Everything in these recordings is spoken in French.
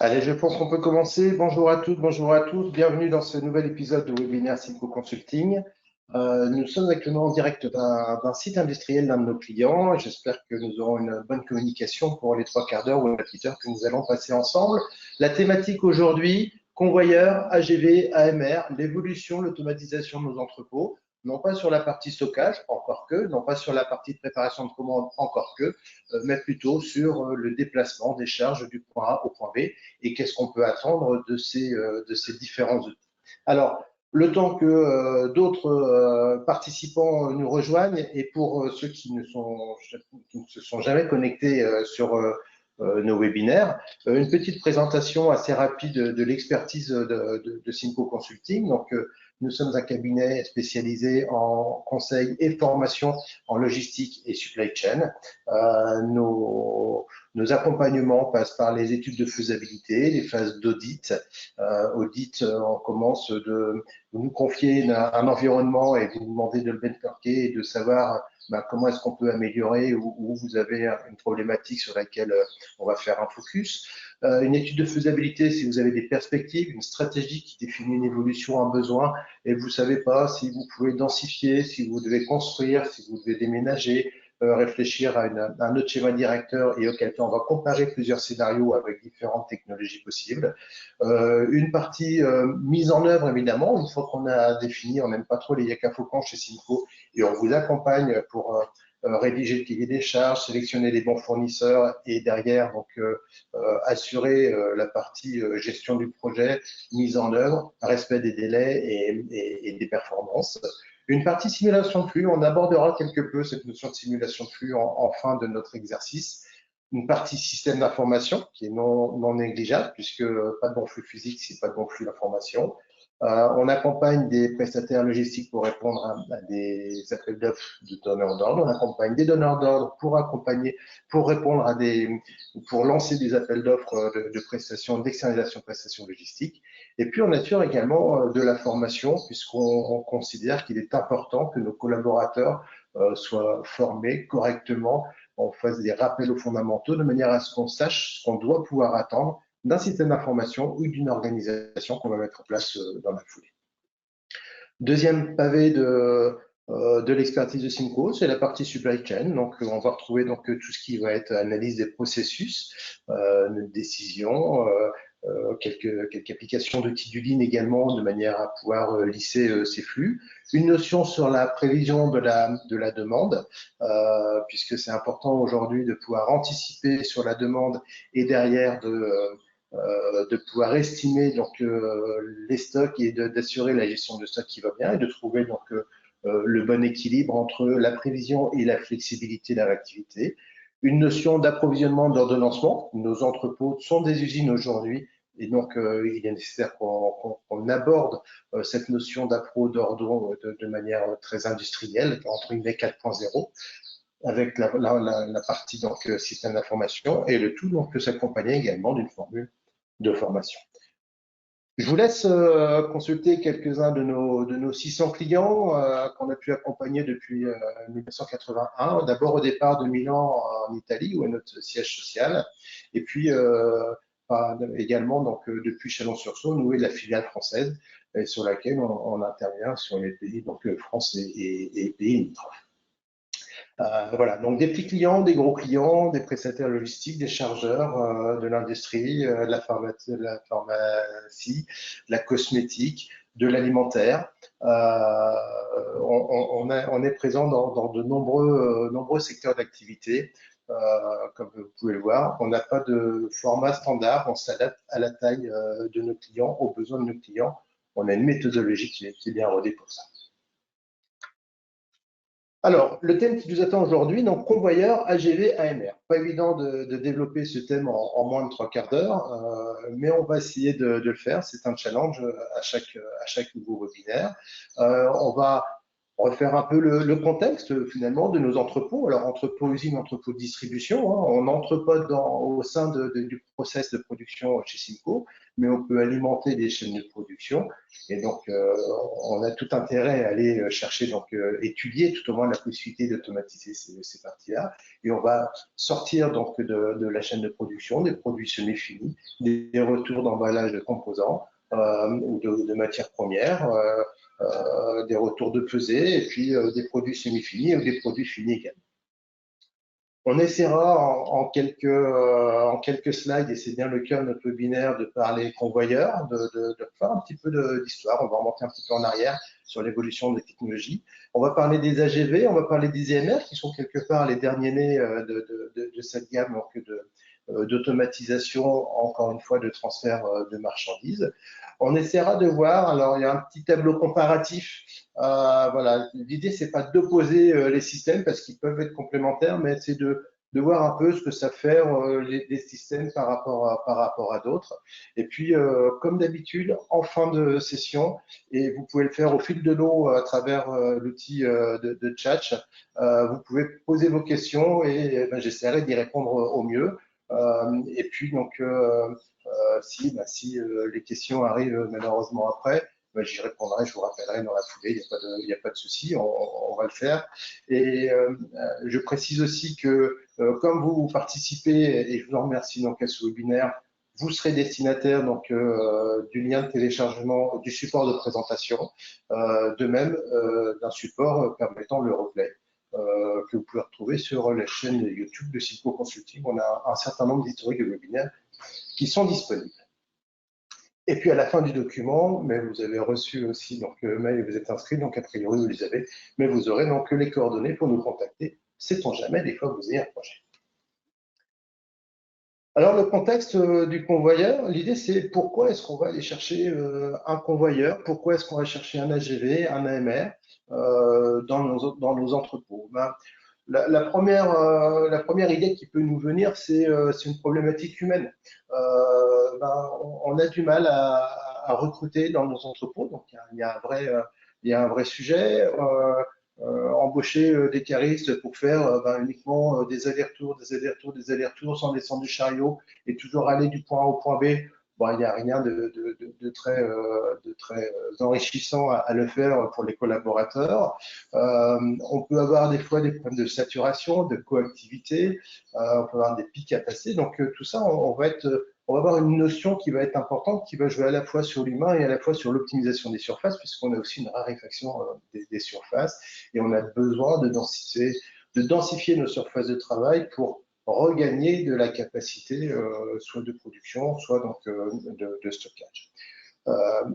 Allez, je pense qu'on peut commencer. Bonjour à toutes, bonjour à tous. Bienvenue dans ce nouvel épisode de webinaire Simco Consulting. Nous sommes actuellement en direct d'un site industriel d'un de nos clients. J'espère que nous aurons une bonne communication pour les 3/4 d'heure ou la petite heure que nous allons passer ensemble. La thématique aujourd'hui, convoyeurs, AGV, AMR, l'évolution, l'automatisation de nos entrepôts. Non pas sur la partie stockage, encore que, non pas sur la partie de préparation de commandes, encore que, mais plutôt sur le déplacement des charges du point A au point B et qu'est-ce qu'on peut attendre de ces différents outils. Alors, le temps que d'autres participants nous rejoignent et pour ceux qui ne se sont jamais connectés sur nos webinaires, une petite présentation assez rapide de l'expertise de Simco Consulting. Donc, nous sommes un cabinet spécialisé en conseil et formation en logistique et supply chain. Nos accompagnements passent par les études de faisabilité, les phases d'audit. On commence de nous confier un environnement et vous demander de le benchmarker et de savoir comment est-ce qu'on peut améliorer ou où vous avez une problématique sur laquelle on va faire un focus. Une étude de faisabilité, si vous avez des perspectives, une stratégie qui définit une évolution, un besoin, et vous ne savez pas si vous pouvez densifier, si vous devez construire, si vous devez déménager, réfléchir à un autre schéma directeur et auquel cas on va comparer plusieurs scénarios avec différentes technologies possibles. Une partie mise en œuvre, évidemment, une fois qu'on a défini, on n'aime pas trop les yakafokans chez Simco et on vous accompagne pour rédiger le cahier des charges, sélectionner les bons fournisseurs et derrière donc assurer la partie gestion du projet, mise en œuvre, respect des délais et des performances. Une partie simulation de flux, on abordera quelque peu cette notion de simulation de flux en fin de notre exercice. Une partie système d'information qui est non négligeable puisque pas de bon flux physique, c'est pas de bon flux d'information. On accompagne des prestataires logistiques pour répondre à des appels d'offres de donneurs d'ordre. On accompagne des donneurs d'ordre pour répondre pour lancer des appels d'offres de prestations, d'externalisation de prestations logistiques. Et puis, on assure également de la formation puisqu'on considère qu'il est important que nos collaborateurs soient formés correctement, on fasse des rappels aux fondamentaux de manière à ce qu'on sache ce qu'on doit pouvoir attendre d'un système d'information ou d'une organisation qu'on va mettre en place dans la foulée. Deuxième pavé de l'expertise de Simco, c'est la partie supply chain. Donc, on va retrouver donc tout ce qui va être analyse des processus, décisions, quelques applications d'outils du Lean également, de manière à pouvoir lisser ces flux. Une notion sur la prévision de la demande, puisque c'est important aujourd'hui de pouvoir anticiper sur la demande et derrière de pouvoir estimer donc les stocks et d'assurer la gestion de stock qui va bien et de trouver donc le bon équilibre entre la prévision et la flexibilité de la réactivité. Une notion d'approvisionnement, d'ordonnancement. Nos entrepôts sont des usines aujourd'hui et donc il est nécessaire qu'on aborde cette notion d'appro d'ordre de manière très industrielle, entre guillemets 4.0, avec la partie donc système d'information et le tout donc peut s'accompagner également d'une formule de formation. Je vous laisse consulter quelques-uns de nos 600 clients qu'on a pu accompagner depuis 1981. D'abord au départ de Milan en Italie, où est notre siège social, et puis également donc depuis Chalon-sur-Saône, où est la filiale française, et sur laquelle on intervient sur les pays donc France et pays limitrophes. Voilà, donc des petits clients, des gros clients, des prestataires logistiques, des chargeurs de l'industrie, de la pharmacie, de la cosmétique, de l'alimentaire. On est présent dans de nombreux secteurs d'activité. Comme vous pouvez le voir, on n'a pas de format standard, on s'adapte à la taille de nos clients, aux besoins de nos clients. On a une méthodologie qui est bien rodée pour ça. Alors, le thème qui nous attend aujourd'hui, donc convoyeur, AGV, AMR. Pas évident de développer ce thème en moins de 3/4 d'heure, mais on va essayer de le faire. C'est un challenge à chaque nouveau webinaire. On va refaire un peu le contexte finalement de nos entrepôts. Alors, entrepôt usine, entrepôt de distribution, hein, on entrepôt au sein du process de production chez Simco, mais on peut alimenter des chaînes de production. Et donc, on a tout intérêt à aller chercher, donc étudier tout au moins la possibilité d'automatiser ces parties-là. Et on va sortir donc de la chaîne de production des produits semi-finis, des retours d'emballage de composants ou de matières premières, des retours de pesée, et puis des produits semi-finis ou des produits finis également. On essaiera en quelques slides, et c'est bien le cœur de notre webinaire, de parler convoyeurs, de faire un petit peu d'histoire. On va remonter un petit peu en arrière sur l'évolution des technologies. On va parler des AGV, on va parler des EMR, qui sont quelque part les derniers nés de cette gamme d'automatisation, encore une fois, de transfert de marchandises. On essaiera de voir, alors il y a un petit tableau comparatif. Voilà, l'idée, c'est pas d'opposer les systèmes parce qu'ils peuvent être complémentaires, mais c'est de voir un peu ce que ça fait les systèmes par rapport à d'autres. Et puis, comme d'habitude, en fin de session, et vous pouvez le faire au fil de l'eau à travers l'outil de chat, vous pouvez poser vos questions et j'essaierai d'y répondre au mieux. Et puis, donc, si les questions arrivent malheureusement après, j'y répondrai, je vous rappellerai dans la foulée, il n'y a pas de souci, on va le faire. Et je précise aussi que comme vous participez, et je vous en remercie donc à ce webinaire, vous serez destinataire donc du lien de téléchargement du support de présentation, de même d'un support permettant le replay. Que vous pouvez retrouver sur la chaîne YouTube de Silco Consulting. On a un certain nombre d'historiques de webinaires qui sont disponibles. Et puis à la fin du document, mais vous avez reçu aussi donc le mail et vous êtes inscrit, donc a priori vous les avez, mais vous aurez donc les coordonnées pour nous contacter. Sait-on jamais, des fois vous ayez un projet. Alors le contexte du convoyeur, l'idée c'est pourquoi est-ce qu'on va aller chercher un convoyeur, pourquoi est-ce qu'on va chercher un AGV, un AMR dans nos entrepôts. La première idée qui peut nous venir, c'est une problématique humaine. On a du mal à recruter dans nos entrepôts, donc il y a un vrai sujet. Embaucher des caristes pour faire uniquement des allers-retours sans descendre du chariot et toujours aller du point A au point B. Bon, il n'y a rien de très enrichissant à le faire pour les collaborateurs. On peut avoir des fois des problèmes de saturation, de coactivité, on peut avoir des pics à passer. Donc tout ça, on va avoir une notion qui va être importante, qui va jouer à la fois sur l'humain et à la fois sur l'optimisation des surfaces, puisqu'on a aussi une raréfaction des surfaces et on a besoin de densifier nos surfaces de travail pour regagner de la capacité soit de production, soit donc de stockage.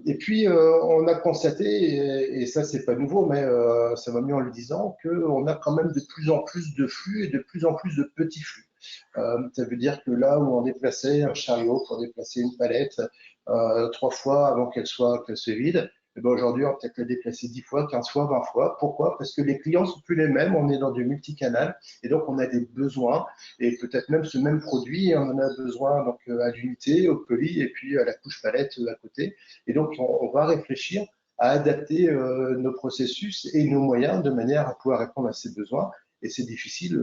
Et puis, on a constaté, et ça, c'est pas nouveau, mais ça va mieux en le disant, qu'on a quand même de plus en plus de flux et de plus en plus de petits flux. Ça veut dire que là où on déplaçait un chariot pour déplacer une palette 3 fois avant qu'elle se vide, et ben aujourd'hui, on va peut-être la déplacer 10 fois, 15 fois, 20 fois. Pourquoi? Parce que les clients sont plus les mêmes, on est dans du multicanal, et donc on a des besoins, et peut-être même ce même produit, on en a besoin donc, à l'unité, au colis, et puis à la couche palette à côté. Et donc, on va réfléchir à adapter nos processus et nos moyens de manière à pouvoir répondre à ces besoins. Et c'est difficile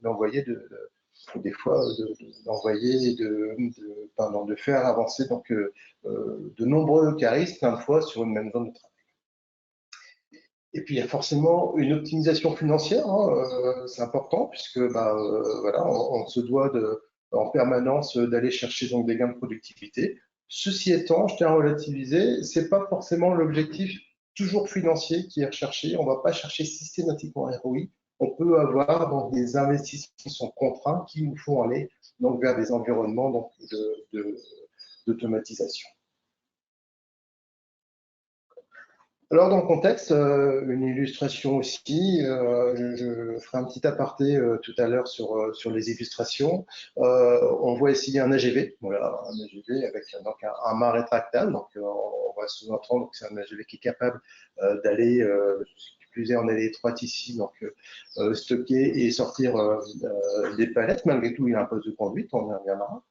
d'envoyer des fois d'envoyer de faire avancer donc de nombreux caristes plein de fois sur une même zone de travail. Et puis il y a forcément une optimisation financière, hein, c'est important puisque voilà, on se doit en permanence d'aller chercher donc des gains de productivité. Ceci étant, je tiens à relativiser, c'est pas forcément l'objectif toujours financier qui est recherché. On ne va pas chercher systématiquement un ROI. On peut avoir donc des investissements qui sont contraints, qui nous font aller donc vers des environnements donc d'automatisation. Alors, dans le contexte, une illustration aussi, je ferai un petit aparté tout à l'heure sur les illustrations. On voit ici un AGV, voilà, un AGV avec donc un mât rétractable. Donc, on va sous-entendre que c'est un AGV qui est capable d'aller, plus est en allée étroite ici, donc stocker et sortir des palettes. Malgré tout, il a un poste de conduite, on y reviendra.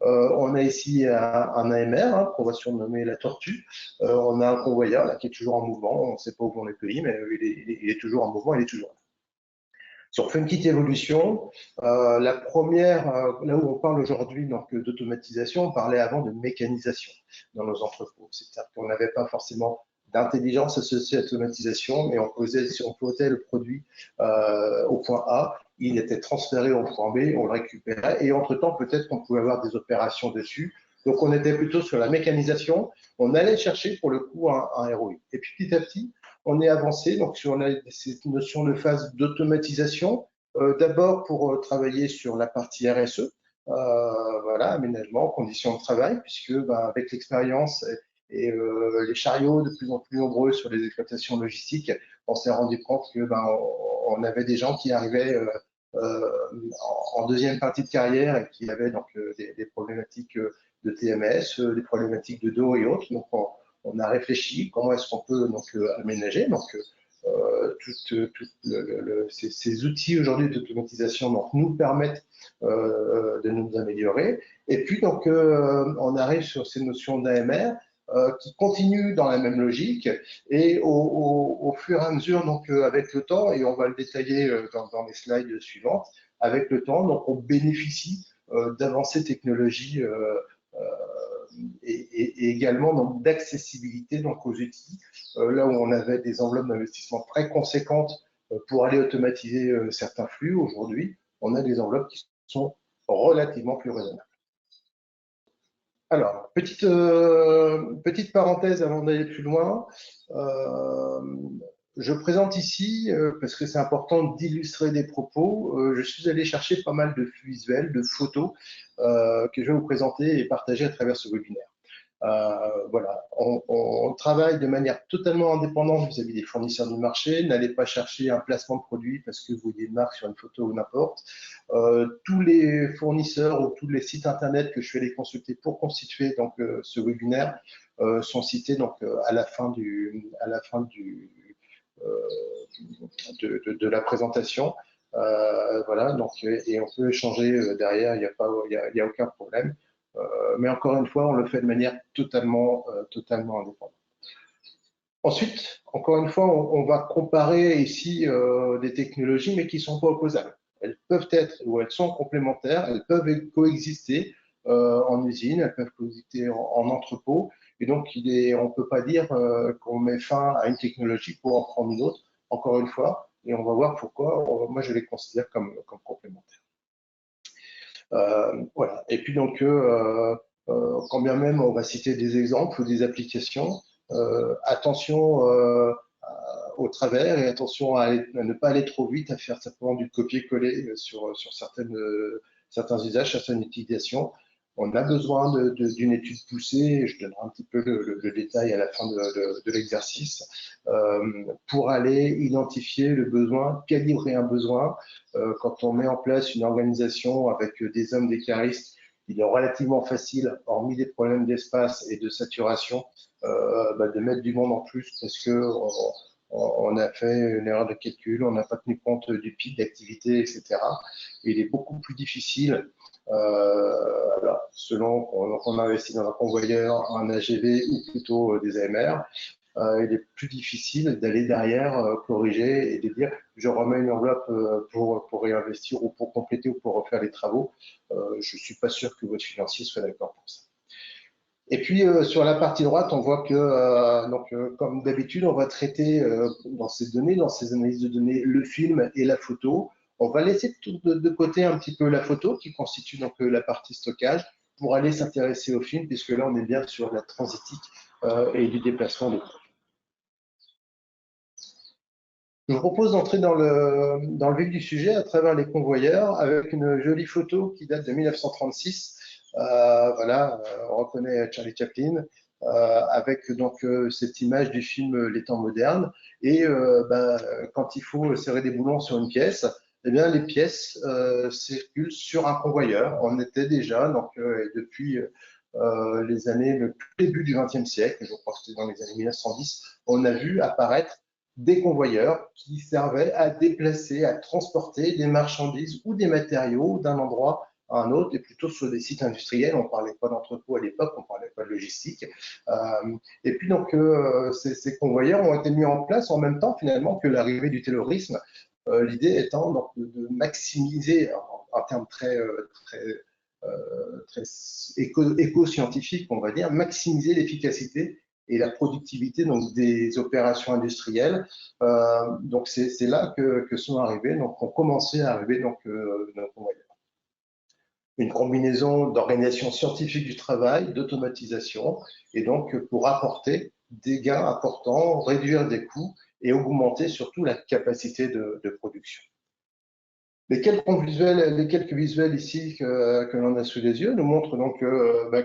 On a ici un AMR, hein, qu'on va surnommer la tortue. On a un convoyeur là, qui est toujours en mouvement. On ne sait pas où vont les pays, mais il est toujours en mouvement, il est toujours là. Si on fait une petite évolution, la première, là où on parle aujourd'hui d'automatisation, on parlait avant de mécanisation dans nos entrepôts. C'est-à-dire qu'on n'avait pas forcément d'intelligence associée à l'automatisation, mais si on posait le produit au point A, il était transféré au point B, on le récupérait, et entre-temps, peut-être qu'on pouvait avoir des opérations dessus. Donc, on était plutôt sur la mécanisation. On allait chercher, pour le coup, un ROI. Et puis, petit à petit, on est avancé donc sur cette notion de phase d'automatisation. D'abord pour travailler sur la partie RSE, voilà, aménagement, conditions de travail, puisque avec l'expérience et les chariots de plus en plus nombreux sur les exploitations logistiques, on s'est rendu compte que on avait des gens qui arrivaient en deuxième partie de carrière et qui avaient donc des problématiques de TMS, des problématiques de dos et autres. Donc on a réfléchi comment est-ce qu'on peut donc aménager. Donc ces outils aujourd'hui d'automatisation nous permettent de nous améliorer. Et puis donc on arrive sur ces notions d'AMR qui continuent dans la même logique et au fur et à mesure donc avec le temps, et on va le détailler dans les slides suivantes, avec le temps donc on bénéficie d'avancées technologies et également donc d'accessibilité donc aux outils. Là où on avait des enveloppes d'investissement très conséquentes pour aller automatiser certains flux, aujourd'hui, on a des enveloppes qui sont relativement plus raisonnables. Alors, petite parenthèse avant d'aller plus loin. Je présente ici, parce que c'est important d'illustrer des propos, je suis allé chercher pas mal de flux visuels, de photos que je vais vous présenter et partager à travers ce webinaire. Voilà, on travaille de manière totalement indépendante vis-à-vis des fournisseurs du marché. N'allez pas chercher un placement de produit parce que vous voyez une marque sur une photo ou n'importe. Tous les fournisseurs ou tous les sites internet que je vais les consulter pour constituer donc ce webinaire sont cités donc à la fin de la présentation. Voilà, donc et on peut échanger derrière, il y a aucun problème. Mais encore une fois, on le fait de manière totalement indépendante. Ensuite, encore une fois, on va comparer ici des technologies, mais qui ne sont pas opposables. Elles peuvent être ou elles sont complémentaires, elles peuvent coexister en usine, elles peuvent coexister en entrepôt. Et donc, on ne peut pas dire qu'on met fin à une technologie pour en prendre une autre, encore une fois, et on va voir pourquoi. Moi, je les considère comme complémentaires. Voilà. Et puis donc, quand bien même on va citer des exemples ou des applications, attention au travers et attention à ne pas aller trop vite, à faire simplement du copier-coller sur certains usages, certaines utilisations. On a besoin d'une étude poussée, je donnerai un petit peu le détail à la fin de l'exercice, pour aller identifier le besoin, calibrer un besoin. Quand on met en place une organisation avec des hommes, des caristes, il est relativement facile, hormis des problèmes d'espace et de saturation, de mettre du monde en plus parce que on a fait une erreur de calcul, on n'a pas tenu compte du pic d'activité, etc. Et il est beaucoup plus difficile, selon qu'on investit dans un convoyeur, un AGV ou plutôt des AMR, il est plus difficile d'aller derrière corriger et de dire je remets une enveloppe pour réinvestir ou pour compléter ou pour refaire les travaux. Je ne suis pas sûr que votre financier soit d'accord pour ça. Et puis sur la partie droite, on voit que comme d'habitude, on va traiter dans ces données, dans ces analyses de données, le film et la photo. On va laisser de côté un petit peu la photo qui constitue donc la partie stockage pour aller s'intéresser au film, puisque là on est bien sur la transitique et du déplacement de produits. Je vous propose d'entrer dans le vif du sujet à travers les convoyeurs avec une jolie photo qui date de 1936. Voilà, on reconnaît Charlie Chaplin avec donc cette image du film Les temps modernes. Et quand il faut serrer des boulons sur une pièce, eh bien les pièces circulent sur un convoyeur. On était déjà donc depuis les années, le début du XXe siècle, je crois que c'était dans les années 1910, on a vu apparaître des convoyeurs qui servaient à déplacer, à transporter des marchandises ou des matériaux d'un endroit à un autre, et plutôt sur des sites industriels. On ne parlait pas d'entrepôt à l'époque, on ne parlait pas de logistique. Et puis donc, ces convoyeurs ont été mis en place en même temps finalement que l'arrivée du taylorisme L'idée étant donc, de maximiser, en termes très éco-scientifiques, on va dire, maximiser l'efficacité et la productivité donc, des opérations industrielles. Donc c'est là que sont arrivés, donc ont commencé à arriver donc, une combinaison d'organisation scientifique du travail, d'automatisation, et donc pour apporter des gains importants, réduire des coûts et augmenter surtout la capacité de production. Les quelques visuels ici que l'on a sous les yeux nous montrent donc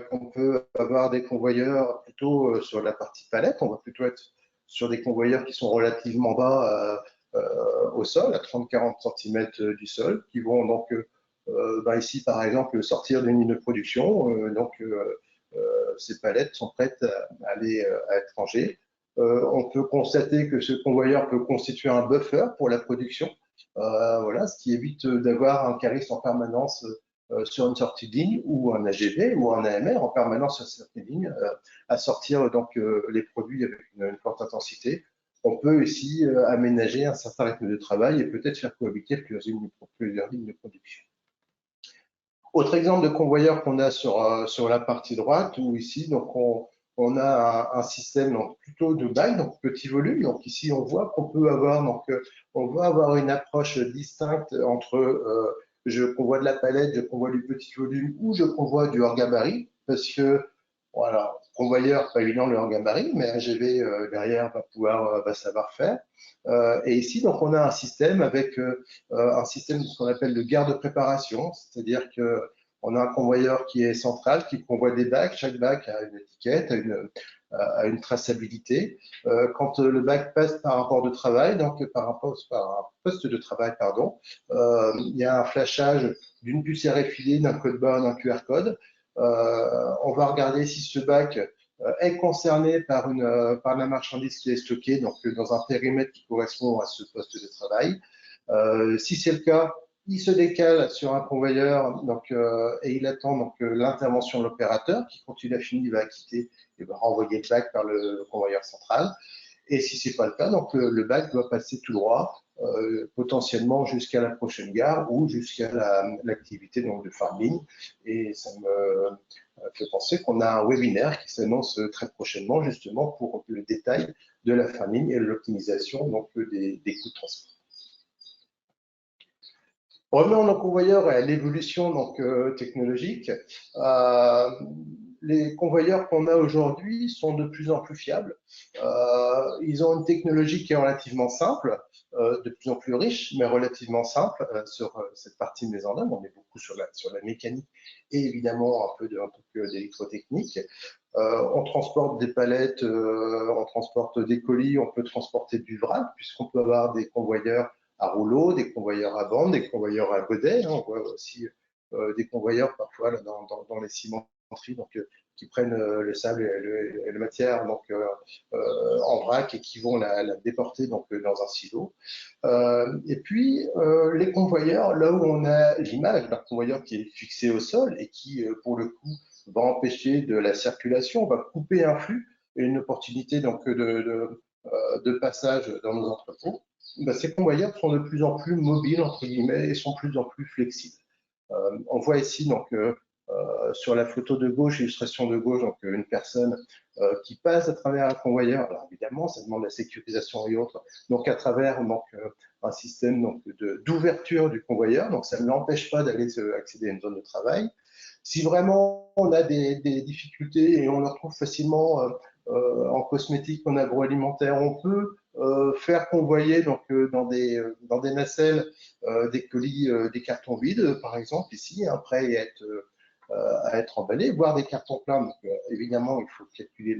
qu'on peut avoir des convoyeurs plutôt sur la partie palette. On va plutôt être sur des convoyeurs qui sont relativement bas au sol, à 30-40 cm du sol, qui vont donc ici par exemple sortir d'une ligne de production. Ces palettes sont prêtes à aller à être rangées. On peut constater que ce convoyeur peut constituer un buffer pour la production. Voilà, ce qui évite d'avoir un cariste en permanence sur une sortie de ligne ou un AGV ou un AMR en permanence sur cette ligne à sortir donc les produits avec une forte intensité. On peut ici aménager un certain rythme de travail et peut-être faire cohabiter plusieurs lignes de production. Autre exemple de convoyeur qu'on a sur la partie droite, où ici donc on a un système donc, plutôt de bail, donc petit volume. Donc ici on voit qu'on peut avoir on va avoir une approche distincte entre je convoie de la palette, je convoie du petit volume ou je convoie du hors gabarit, parce que voilà, convoyeur pas évident le hors gabarit, mais AGV derrière va savoir faire. Et ici donc on a un système avec un système de ce qu'on appelle de garde préparation, c'est-à-dire que on a un convoyeur qui est central, qui convoie des bacs. Chaque bac a une étiquette, a une traçabilité. Quand le bac passe par un port de travail, donc par un poste de travail, pardon, il y a un flashage d'une puce RFID, d'un code barre, d'un QR code. On va regarder si ce bac est concerné par la marchandise qui est stockée, donc dans un périmètre qui correspond à ce poste de travail. Si c'est le cas, il se décale sur un convoyeur et il attend donc l'intervention de l'opérateur qui, quand il a fini, il va quitter et va renvoyer le bac par le convoyeur central. Et si ce n'est pas le cas, donc le bac doit passer tout droit, potentiellement jusqu'à la prochaine gare ou jusqu'à l'activité de farming. Et ça me fait penser qu'on a un webinaire qui s'annonce très prochainement justement pour le détail de la farming et l'optimisation des coûts de transport. Revenons nos convoyeurs et à l'évolution technologique. Les convoyeurs qu'on a aujourd'hui sont de plus en plus fiables. Ils ont une technologie qui est relativement simple, de plus en plus riche, mais relativement simple sur cette partie de mise en œuvre. On est beaucoup sur la mécanique et évidemment un peu d'électrotechnique. On transporte des palettes, on transporte des colis, on peut transporter du vrac, puisqu'on peut avoir des convoyeurs à rouleau, des convoyeurs à bande, des convoyeurs à godet. On voit aussi des convoyeurs parfois là, dans les cimenteries qui prennent le sable et la matière en vrac et qui vont la déporter dans un silo. Et puis les convoyeurs, là où on a l'image d'un convoyeur qui est fixé au sol et qui, pour le coup, va empêcher de la circulation, va couper un flux et une opportunité de passage dans nos entrepôts. Ces convoyeurs sont de plus en plus mobiles, entre guillemets, et sont de plus en plus flexibles. On voit ici, sur la photo de gauche, illustration de gauche, une personne qui passe à travers un convoyeur. Alors évidemment, ça demande la sécurisation et autres. Donc à travers un système d'ouverture du convoyeur. Donc ça ne l'empêche pas d'aller accéder à une zone de travail. Si vraiment on a des difficultés et on le retrouve facilement en cosmétique, en agroalimentaire, on peut faire convoyer dans des nacelles des colis, des cartons vides, par exemple, ici, prêts à être emballés, voire des cartons pleins. Donc, évidemment, il faut calculer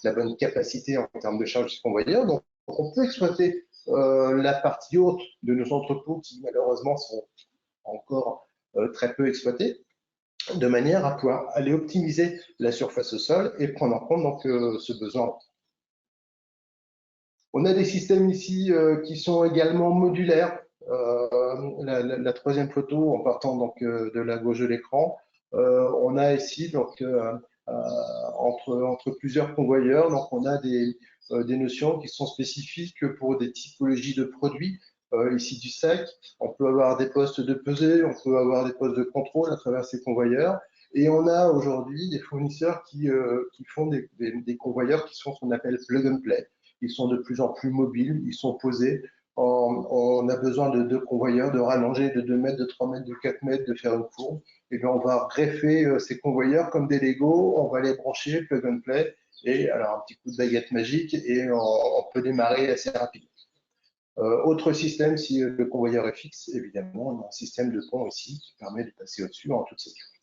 la bonne capacité en termes de charge du convoyeur. Donc, on peut exploiter la partie haute de nos entrepôts qui, malheureusement, sont encore très peu exploités, de manière à pouvoir aller optimiser la surface au sol et prendre en compte ce besoin. On a des systèmes ici qui sont également modulaires. La troisième photo, en partant de la gauche de l'écran, on a ici entre plusieurs convoyeurs, on a des notions qui sont spécifiques pour des typologies de produits. ici du sac. On peut avoir des postes de pesée, on peut avoir des postes de contrôle à travers ces convoyeurs. Et on a aujourd'hui des fournisseurs qui font des convoyeurs qui sont ce qu'on appelle plug and play. Ils sont de plus en plus mobiles, ils sont posés. On a besoin de deux convoyeurs, de rallonger de 2 mètres, de 3 mètres, de 4 mètres, de faire une courbe. Et bien on va greffer ces convoyeurs comme des Legos, on va les brancher, plug and play, et alors un petit coup de baguette magique, et on peut démarrer assez rapidement. Autre système, si le convoyeur est fixe, évidemment, on a un système de pont ici qui permet de passer au-dessus en toute sécurité.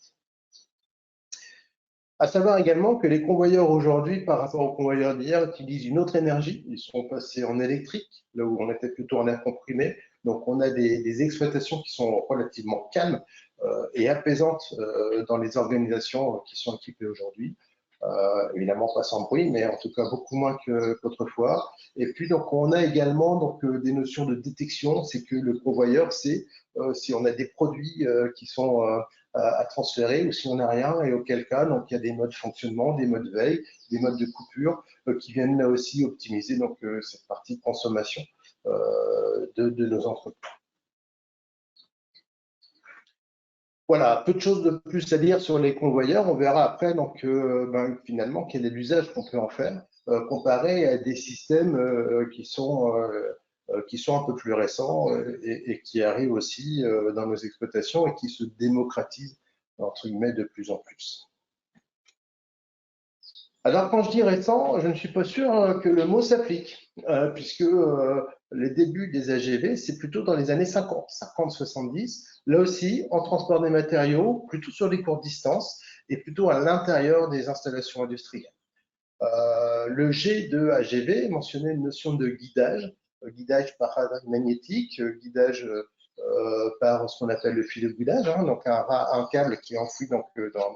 À savoir également que les convoyeurs aujourd'hui, par rapport aux convoyeurs d'hier, utilisent une autre énergie. Ils sont passés en électrique, là où on était plutôt en air comprimé. Donc, on a des exploitations qui sont relativement calmes et apaisantes dans les organisations qui sont équipées aujourd'hui. Évidemment pas sans bruit, mais en tout cas beaucoup moins qu'autrefois. Et puis donc on a également donc des notions de détection, c'est que le convoyeur sait si on a des produits qui sont à transférer ou si on n'a rien, et auquel cas donc il y a des modes fonctionnement, des modes veille, des modes de coupure qui viennent là aussi optimiser donc cette partie de consommation de nos entreprises. Voilà, peu de choses de plus à dire sur les convoyeurs. On verra après donc finalement quel est l'usage qu'on peut en faire comparé à des systèmes qui sont un peu plus récents et qui arrivent aussi dans nos exploitations et qui se démocratisent entre guillemets de plus en plus. Alors, quand je dis récent, je ne suis pas sûr que le mot s'applique, puisque les débuts des AGV, c'est plutôt dans les années 50, 50-70. Là aussi, en transport des matériaux, plutôt sur les courtes distances et plutôt à l'intérieur des installations industrielles. Le G de AGV mentionnait une notion de guidage, guidage paramagnétique, guidage par ce qu'on appelle le fil de guidage, hein, donc un câble qui est enfoui donc,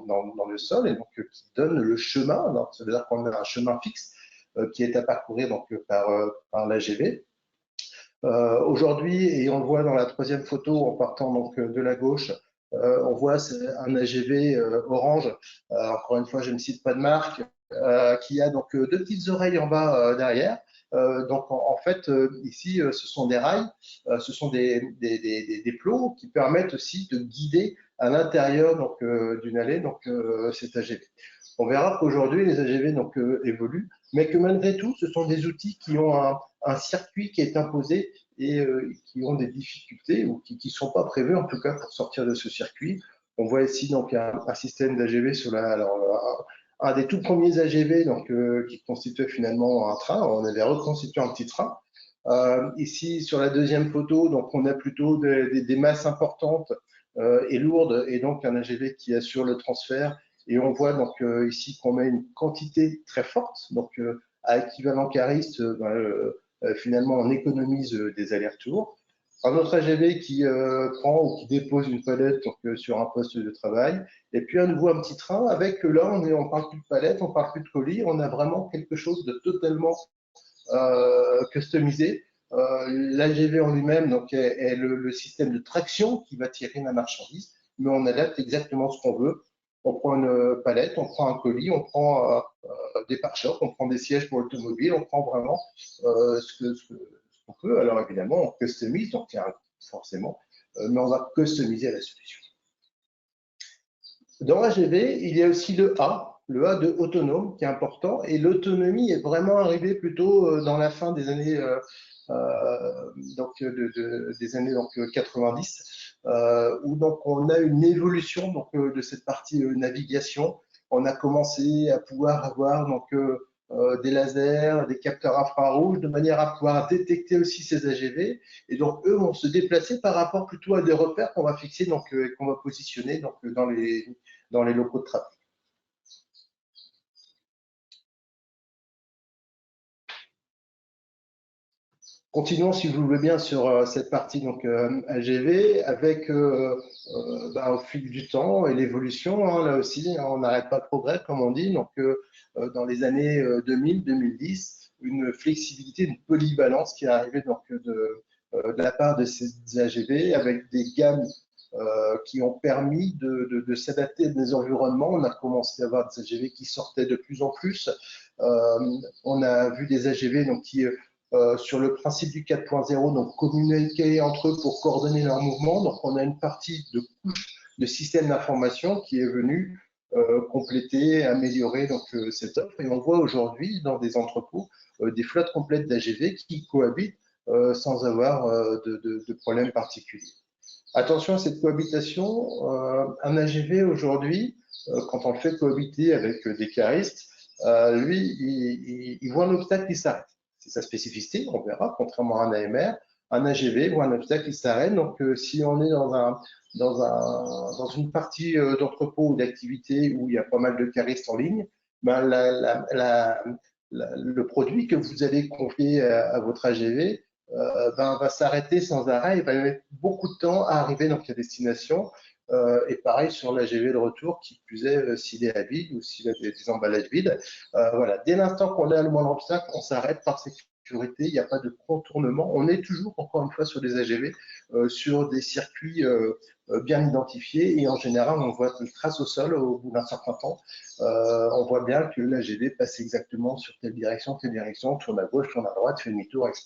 dans le sol et donc qui donne le chemin. Donc, ça veut dire qu'on a un chemin fixe qui est à parcourir donc, par l'AGV. Aujourd'hui, et on le voit dans la troisième photo en partant donc, de la gauche, on voit un AGV orange. Encore une fois, je ne cite pas de marque, qui a donc deux petites oreilles en bas derrière. Donc en fait, ici, ce sont des rails, ce sont des plots qui permettent aussi de guider à l'intérieur donc d'une allée donc cet AGV. On verra qu'aujourd'hui les AGV donc évoluent, mais que malgré tout, ce sont des outils qui ont un circuit qui est imposé et qui ont des difficultés ou qui ne sont pas prévus en tout cas pour sortir de ce circuit. On voit ici donc un système d'AGV sur un des tout premiers AGV donc, qui constituait finalement un train. On avait reconstitué un petit train. Ici, sur la deuxième photo, donc, on a plutôt des masses importantes et lourdes, et donc un AGV qui assure le transfert. Et on voit donc ici qu'on met une quantité très forte, donc à équivalent cariste, finalement on économise des allers-retours. Un autre AGV qui prend ou qui dépose une palette donc, sur un poste de travail. Et puis à nouveau un petit train avec, là, on ne parle plus de palette, on ne parle plus de colis, on a vraiment quelque chose de totalement customisé. L'AGV en lui-même est le système de traction qui va tirer la marchandise, mais on adapte exactement ce qu'on veut. On prend une palette, on prend un colis, on prend des pare-chocs, on prend des sièges pour l'automobile, on prend vraiment ce qu'on peut. Alors évidemment, on customise, donc il y a forcément, mais on va customiser la solution. Dans AGV, il y a aussi le A de autonome qui est important, et l'autonomie est vraiment arrivée plutôt dans la fin des années des années 90, où donc on a une évolution donc de cette partie navigation. On a commencé à pouvoir avoir donc des lasers, des capteurs infrarouges, de manière à pouvoir détecter aussi ces AGV. Et donc, eux vont se déplacer par rapport plutôt à des repères qu'on va fixer, donc qu'on va positionner donc, dans les locaux de travail. Continuons, si vous le voulez bien, sur cette partie donc AGV, avec au fil du temps et l'évolution, hein, là aussi, hein, on n'arrête pas de progrès, comme on dit. Donc, dans les années 2000-2010, une flexibilité, une polyvalence qui est arrivée donc, de la part de ces AGV, avec des gammes qui ont permis de s'adapter à des environnements. On a commencé à avoir des AGV qui sortaient de plus en plus. On a vu des AGV donc, qui sur le principe du 4.0, donc communiquer entre eux pour coordonner leurs mouvements. Donc, on a une partie de couche de système d'information qui est venue compléter, améliorer donc, cette offre. Et on voit aujourd'hui dans des entrepôts des flottes complètes d'AGV qui cohabitent sans avoir de problème particulier. Attention à cette cohabitation. Un AGV aujourd'hui, quand on le fait cohabiter avec des caristes, lui, il voit un obstacle qui s'arrête. C'est sa spécificité, on verra, contrairement à un AMR. Un AGV voit un obstacle qui s'arrête. Donc, si on est dans une partie d'entrepôt ou d'activité où il y a pas mal de caristes en ligne, ben, le produit que vous allez confier à votre AGV va s'arrêter sans arrêt. Il va mettre beaucoup de temps à arriver dans sa destination. Et pareil sur l'AGV de retour, qui plus est, s'il est à vide ou s'il a des emballages vides. Voilà. Dès l'instant qu'on a le moindre obstacle, on s'arrête par sécurité. Il n'y a pas de contournement. On est toujours, encore une fois, sur des AGV, sur des circuits bien identifiés. Et en général, on voit une trace au sol au bout d'un certain temps. On voit bien que l'AGV passe exactement sur telle direction, tourne à gauche, tourne à droite, fait demi-tour, etc.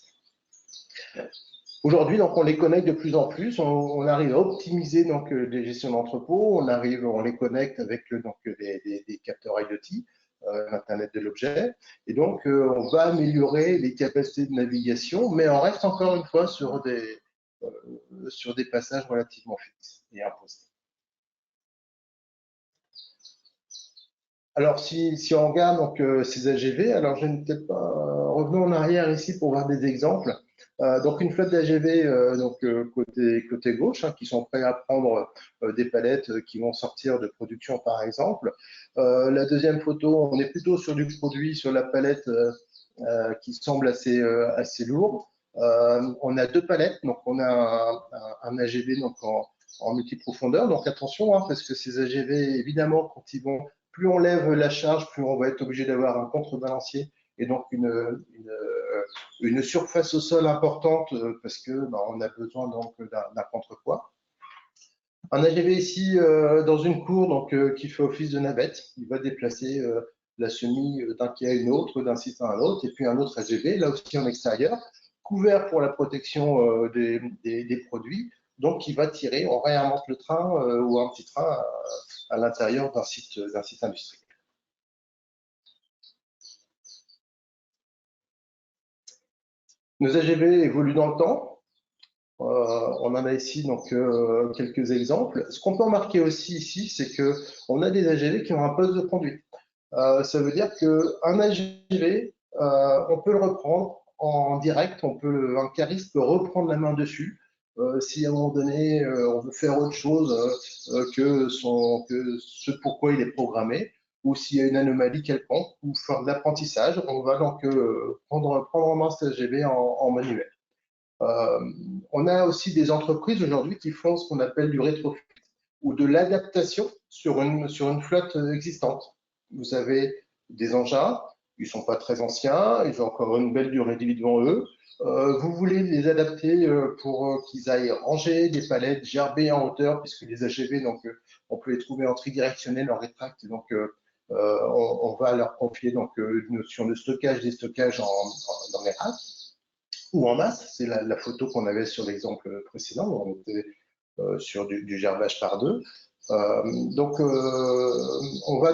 Aujourd'hui, donc, on les connecte de plus en plus. On arrive à optimiser donc des gestions d'entrepôt. On les connecte avec donc des capteurs IoT, l'Internet de l'objet. Et donc, on va améliorer les capacités de navigation, mais on reste encore une fois sur des passages relativement fixes et imposés. Alors, si on regarde donc, ces AGV, alors je ne peut-être pas revenons en arrière ici pour voir des exemples. Donc, une flotte d'AGV côté gauche, qui sont prêts à prendre des palettes qui vont sortir de production, par exemple. La deuxième photo, on est plutôt sur du produit sur la palette qui semble assez lourd. On a deux palettes, donc on a un AGV donc en multiprofondeur. Donc attention, parce que ces AGV, évidemment, quand ils vont plus on lève la charge, plus on va être obligé d'avoir un contrebalancier et donc une surface au sol importante parce que on a besoin donc d'un contrepoids. Un AGV ici dans une cour donc qui fait office de navette, il va déplacer la semis d'un quai à une autre, d'un site à un autre, et puis un autre AGV là aussi en extérieur, couvert pour la protection des produits. Donc, il va tirer, on réinvente le train ou un petit train à l'intérieur d'un site industriel. Nos AGV évoluent dans le temps. On en a ici donc quelques exemples. Ce qu'on peut remarquer aussi ici, c'est qu'on a des AGV qui ont un poste de conduite. Ça veut dire qu'un AGV, on peut le reprendre en direct, un cariste peut reprendre la main dessus. Si à un moment donné, on veut faire autre chose que ce pourquoi il est programmé, ou s'il y a une anomalie quelconque, ou faire de l'apprentissage, on va donc prendre en main cet AGV en manuel. On a aussi des entreprises aujourd'hui qui font ce qu'on appelle du rétrofit ou de l'adaptation sur une flotte existante. Vous avez des engins, ils ne sont pas très anciens, ils ont encore une belle durée de vie devant eux. Vous voulez les adapter pour qu'ils aillent ranger des palettes gerbées en hauteur, puisque les AGV, donc, on peut les trouver en tridirectionnel, en rétract, donc on va leur confier donc, une notion de stockage, déstockage dans les racks ou en masse. C'est la photo qu'on avait sur l'exemple précédent, où on était sur du gerbage par deux. Donc, on va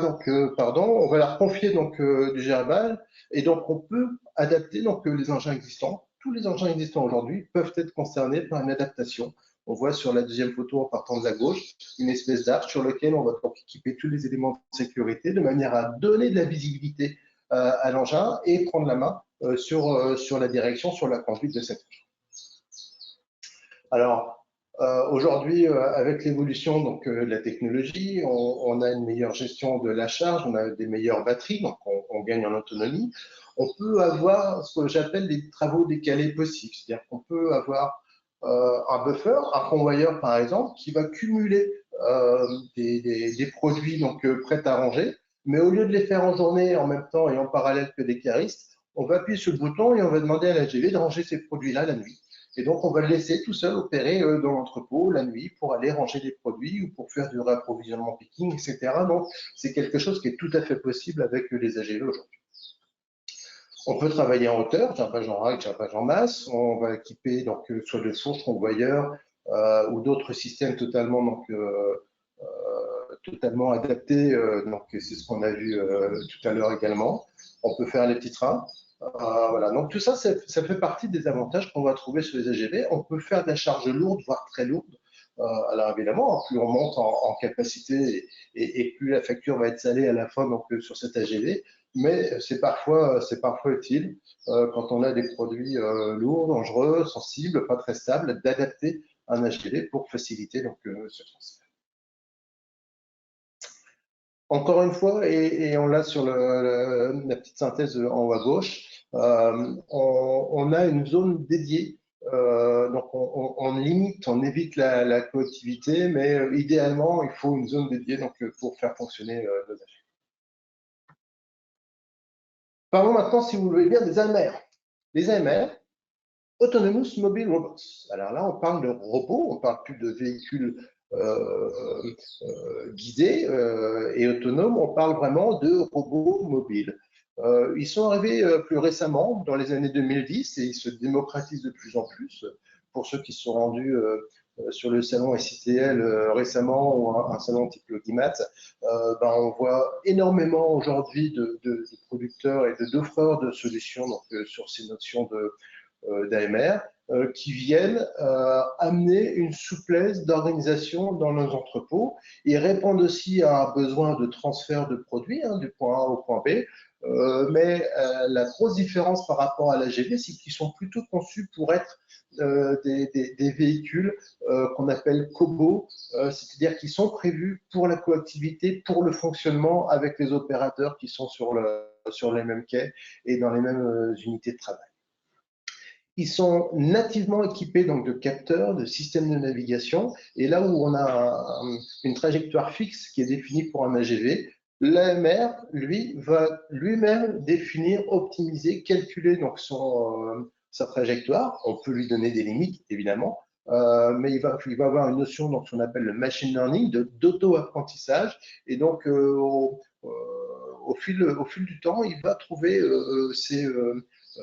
leur confier donc du gerbage et donc on peut adapter donc les engins existants. Tous les engins existants aujourd'hui peuvent être concernés par une adaptation. On voit sur la deuxième photo en partant de la gauche une espèce d'arche sur lequel on va donc équiper tous les éléments de sécurité de manière à donner de la visibilité à l'engin et prendre la main sur la direction, sur la conduite de cet engin. Alors, aujourd'hui, avec l'évolution donc de la technologie, on a une meilleure gestion de la charge, on a des meilleures batteries, donc on gagne en autonomie. On peut avoir ce que j'appelle des travaux décalés possibles, c'est-à-dire qu'on peut avoir un buffer, un convoyeur par exemple, qui va cumuler des produits donc prêts à ranger, mais au lieu de les faire en journée en même temps et en parallèle que des caristes, on va appuyer sur le bouton et on va demander à l'AGV de ranger ces produits-là la nuit. Et donc, on va le laisser tout seul opérer dans l'entrepôt la nuit pour aller ranger des produits ou pour faire du réapprovisionnement picking, etc. Donc, c'est quelque chose qui est tout à fait possible avec les AGV aujourd'hui. On peut travailler en hauteur, djempage en rack, djempage en masse. On va équiper donc soit de fourches convoyeurs ou d'autres systèmes totalement totalement adaptés. Donc c'est ce qu'on a vu tout à l'heure également. On peut faire les petits trains. Voilà. Donc tout ça, ça fait partie des avantages qu'on va trouver sur les AGV. On peut faire de la charge lourde, voire très lourde. Alors évidemment, plus on monte en capacité et plus la facture va être salée à la fin donc, sur cet AGV, mais c'est parfois utile quand on a des produits lourds, dangereux, sensibles, pas très stables, d'adapter un AGV pour faciliter donc, ce transfert. Encore une fois, et on l'a sur la petite synthèse en haut à gauche, on a une zone dédiée. Donc on limite, on évite la coactivité, mais idéalement, il faut une zone dédiée donc, pour faire fonctionner nos achats. Parlons maintenant, si vous voulez bien, des AMR. Les AMR, Autonomous Mobile Robots. Alors là, on parle de robots, on parle plus de véhicules guidés et autonomes, on parle vraiment de robots mobiles. Ils sont arrivés plus récemment, dans les années 2010, et ils se démocratisent de plus en plus. Pour ceux qui se sont rendus sur le salon SITL récemment ou un salon type Logimat, ben, on voit énormément aujourd'hui de producteurs et d'offreurs de solutions donc, sur ces notions d'AMR qui viennent amener une souplesse d'organisation dans nos entrepôts et répondent aussi à un besoin de transfert de produits du point A au point B. Mais la grosse différence par rapport à l'AGV, c'est qu'ils sont plutôt conçus pour être des véhicules qu'on appelle cobo, c'est-à-dire qu'ils sont prévus pour la coactivité, pour le fonctionnement avec les opérateurs qui sont sur les mêmes quais et dans les mêmes unités de travail. Ils sont nativement équipés donc, de capteurs, de systèmes de navigation. Et là où on a une trajectoire fixe qui est définie pour un AGV, l'AMR, lui, va lui-même définir, optimiser, calculer donc sa trajectoire. On peut lui donner des limites, évidemment, mais il va avoir une notion donc, qu'on appelle le machine learning, d'auto-apprentissage. Et donc, au fil du temps, il va trouver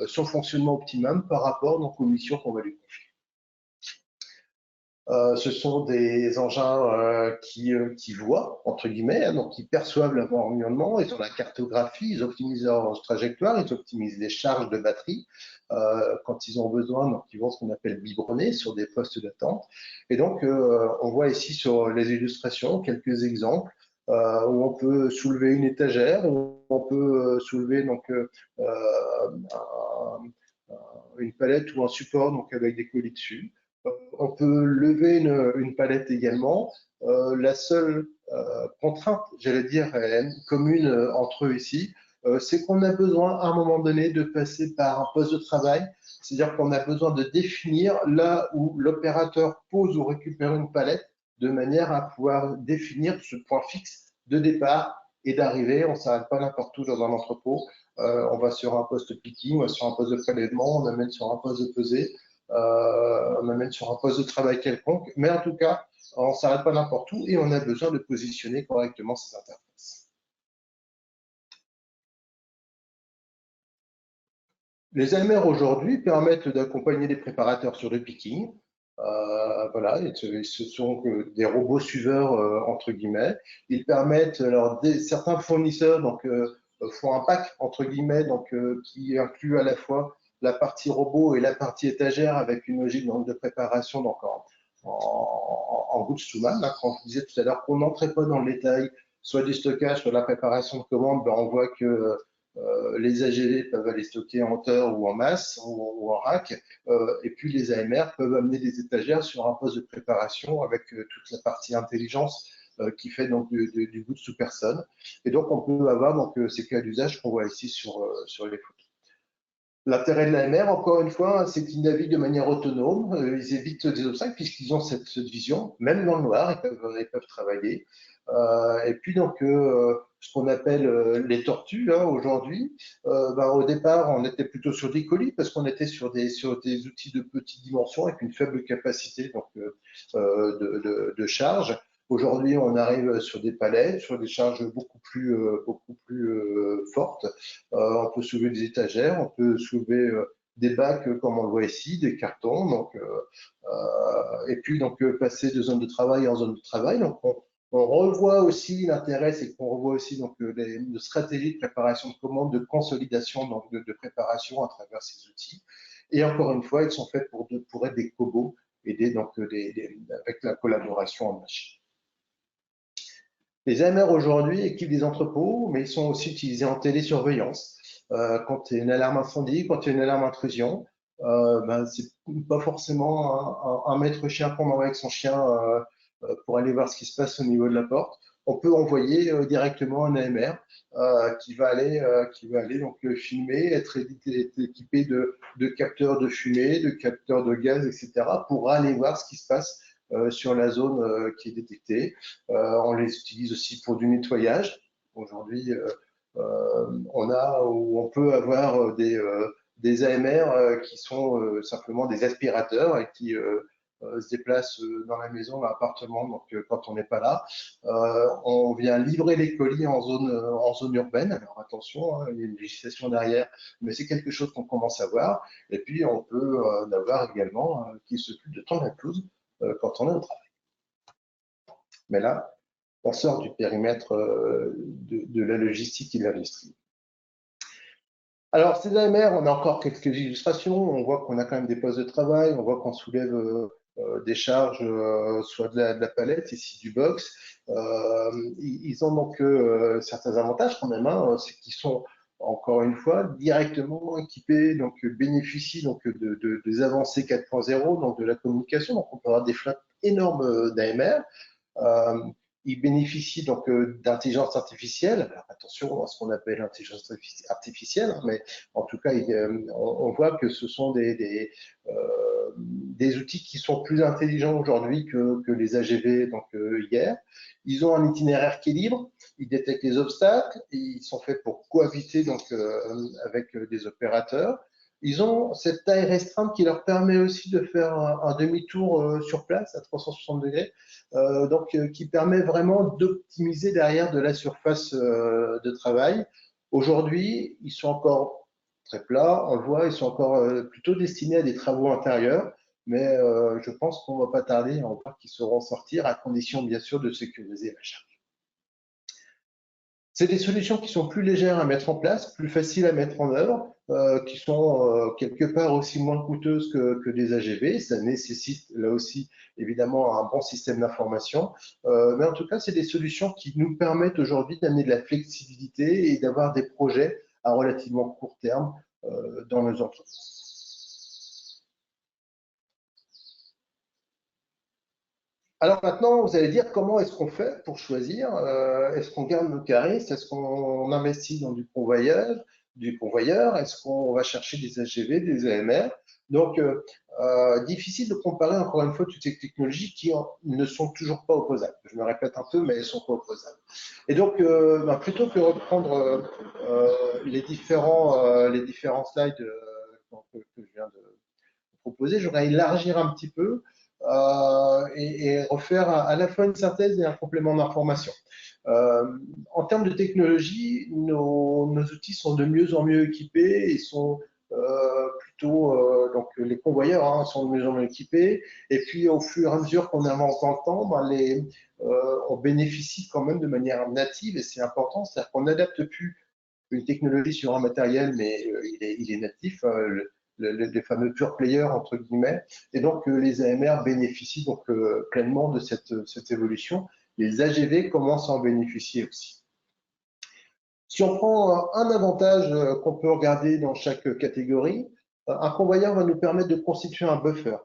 son fonctionnement optimum par rapport donc, aux missions qu'on va lui confier. Ce sont des engins qui voient, entre guillemets, hein, donc qui perçoivent l'environnement, ils ont la cartographie, ils optimisent leur trajectoire, ils optimisent les charges de batterie quand ils ont besoin, donc ils vont ce qu'on appelle biberonner sur des postes d'attente. Et donc, on voit ici sur les illustrations quelques exemples où on peut soulever une étagère, où on peut soulever donc, une palette ou un support donc, avec des colis dessus. On peut lever une palette également. La seule contrainte, j'allais dire, commune entre eux ici, c'est qu'on a besoin à un moment donné de passer par un poste de travail, c'est-à-dire qu'on a besoin de définir là où l'opérateur pose ou récupère une palette de manière à pouvoir définir ce point fixe de départ et d'arrivée. On ne s'arrête pas n'importe où dans un entrepôt. On va sur un poste picking, on va sur un poste de prélèvement, on amène sur un poste de pesée. On amène sur un poste de travail quelconque, mais en tout cas, on ne s'arrête pas n'importe où et on a besoin de positionner correctement ces interfaces. Les AMR aujourd'hui permettent d'accompagner les préparateurs sur le picking. Voilà, ce sont des robots suiveurs entre guillemets. Ils permettent, alors certains fournisseurs donc font un pack entre guillemets donc qui inclut à la fois la partie robot et la partie étagère avec une logique donc, de préparation donc en goods to man. Là, quand je disais tout à l'heure qu'on n'entrait pas dans le détail, soit du stockage, soit de la préparation de commandes, ben, on voit que les AGV peuvent aller stocker en hauteur ou en masse ou en rack, et puis les AMR peuvent amener des étagères sur un poste de préparation avec toute la partie intelligence qui fait donc du bout sous personne. Et donc on peut avoir donc, ces cas d'usage qu'on voit ici sur les photos. L'intérêt de l'AMR, encore une fois, c'est qu'ils naviguent de manière autonome, ils évitent des obstacles puisqu'ils ont cette vision, même dans le noir, ils peuvent travailler. Et puis donc, ce qu'on appelle les tortues hein, aujourd'hui, ben, au départ, on était plutôt sur des colis parce qu'on était sur des outils de petite dimension avec une faible capacité donc, de charge. Aujourd'hui, on arrive sur des palettes, sur des charges beaucoup plus forte. On peut soulever des étagères, on peut soulever des bacs comme on le voit ici, des cartons. Donc, et puis donc passer de zone de travail en zone de travail. Donc on revoit aussi l'intérêt, c'est qu'on revoit aussi donc les stratégies de préparation de commandes, de consolidation donc de préparation à travers ces outils. Et encore une fois, ils sont faits pour être des cobots, aider donc avec la collaboration en machine. Les AMR aujourd'hui équipent des entrepôts, mais ils sont aussi utilisés en télésurveillance. Quand il y a une alarme incendie, quand il y a une alarme intrusion, c'est pas forcément un maître chien qu'on envoie avec son chien pour aller voir ce qui se passe au niveau de la porte. On peut envoyer directement un AMR qui va aller donc filmer, être équipé de capteurs de fumée, de capteurs de gaz, etc. pour aller voir ce qui se passe sur la zone qui est détectée. On les utilise aussi pour du nettoyage. Aujourd'hui, on peut avoir des AMR qui sont simplement des aspirateurs et qui se déplacent dans la maison, dans l'appartement, donc quand on n'est pas là. On vient livrer les colis en zone urbaine. Alors attention, il y a une législation derrière, mais c'est quelque chose qu'on commence à voir. Et puis on peut en avoir également qui s'occupe de tendre la pelouse quand on est au travail. Mais là, on sort du périmètre de la logistique et de l'industrie. Alors, ces AMR, on a encore quelques illustrations. On voit qu'on a quand même des postes de travail, on voit qu'on soulève des charges, soit de la palette, ici du box. Ils ont donc certains avantages quand même, hein, c'est qu'ils sont encore une fois directement équipés, donc bénéficient donc des avancées 4.0, donc de la communication. Donc, on peut avoir des flottes énormes d'AMR. Ils bénéficient donc d'intelligence artificielle. Alors, attention à ce qu'on appelle l'intelligence artificielle, hein, mais en tout cas, on voit que ce sont des outils qui sont plus intelligents aujourd'hui que les AGV donc hier. Ils ont un itinéraire qui est libre, ils détectent les obstacles, ils sont faits pour cohabiter donc avec des opérateurs. Ils ont cette taille restreinte qui leur permet aussi de faire un demi-tour sur place à 360 degrés, qui permet vraiment d'optimiser derrière de la surface de travail. Aujourd'hui, ils sont encore très plats, on le voit, ils sont encore plutôt destinés à des travaux intérieurs, mais je pense qu'on ne va pas tarder à en voir qu'ils sauront sortir, à condition bien sûr de sécuriser la charge. C'est des solutions qui sont plus légères à mettre en place, plus faciles à mettre en œuvre, qui sont quelque part aussi moins coûteuses que des AGV. Ça nécessite là aussi évidemment un bon système d'information. Mais en tout cas, c'est des solutions qui nous permettent aujourd'hui d'amener de la flexibilité et d'avoir des projets à relativement court terme dans nos entreprises. Alors maintenant, vous allez dire comment est-ce qu'on fait pour choisir? Est-ce qu'on garde nos caristes? Est-ce qu'on investit dans du convoyeur? Est-ce qu'on va chercher des AGV, des AMR? Donc, difficile de comparer encore une fois toutes ces technologies qui ne sont toujours pas opposables. Je me répète un peu, mais elles ne sont pas opposables. Et donc, plutôt que reprendre les différents slides que je viens de proposer, j'aurais élargir un petit peu et refaire à la fois une synthèse et un complément d'information. En termes de technologie, nos outils sont de mieux en mieux équipés et sont donc les convoyeurs hein, sont de mieux en mieux équipés. Et puis au fur et à mesure qu'on avance dans le temps, on bénéficie quand même de manière native et c'est important, c'est-à-dire qu'on n'adapte plus une technologie sur un matériel, mais il est natif. Les fameux pure players entre guillemets, et donc les AMR bénéficient donc pleinement de cette évolution. Les AGV commencent à en bénéficier aussi. Si on prend un avantage qu'on peut regarder dans chaque catégorie, un convoyeur va nous permettre de constituer un buffer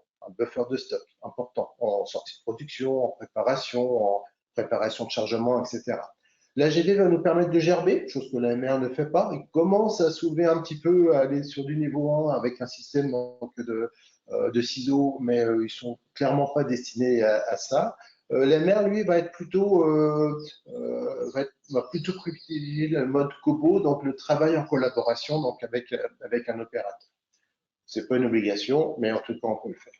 de stock important en sortie de production, en préparation de chargement, etc. L'AGV va nous permettre de gerber, chose que l'AMR ne fait pas. Il commence à soulever un petit peu, à aller sur du niveau 1 avec un système donc, de ciseaux, mais ils ne sont clairement pas destinés à ça. L'AMR, lui, va plutôt privilégier le mode cobo, donc le travail en collaboration donc avec un opérateur. Ce n'est pas une obligation, mais en tout cas, on peut le faire.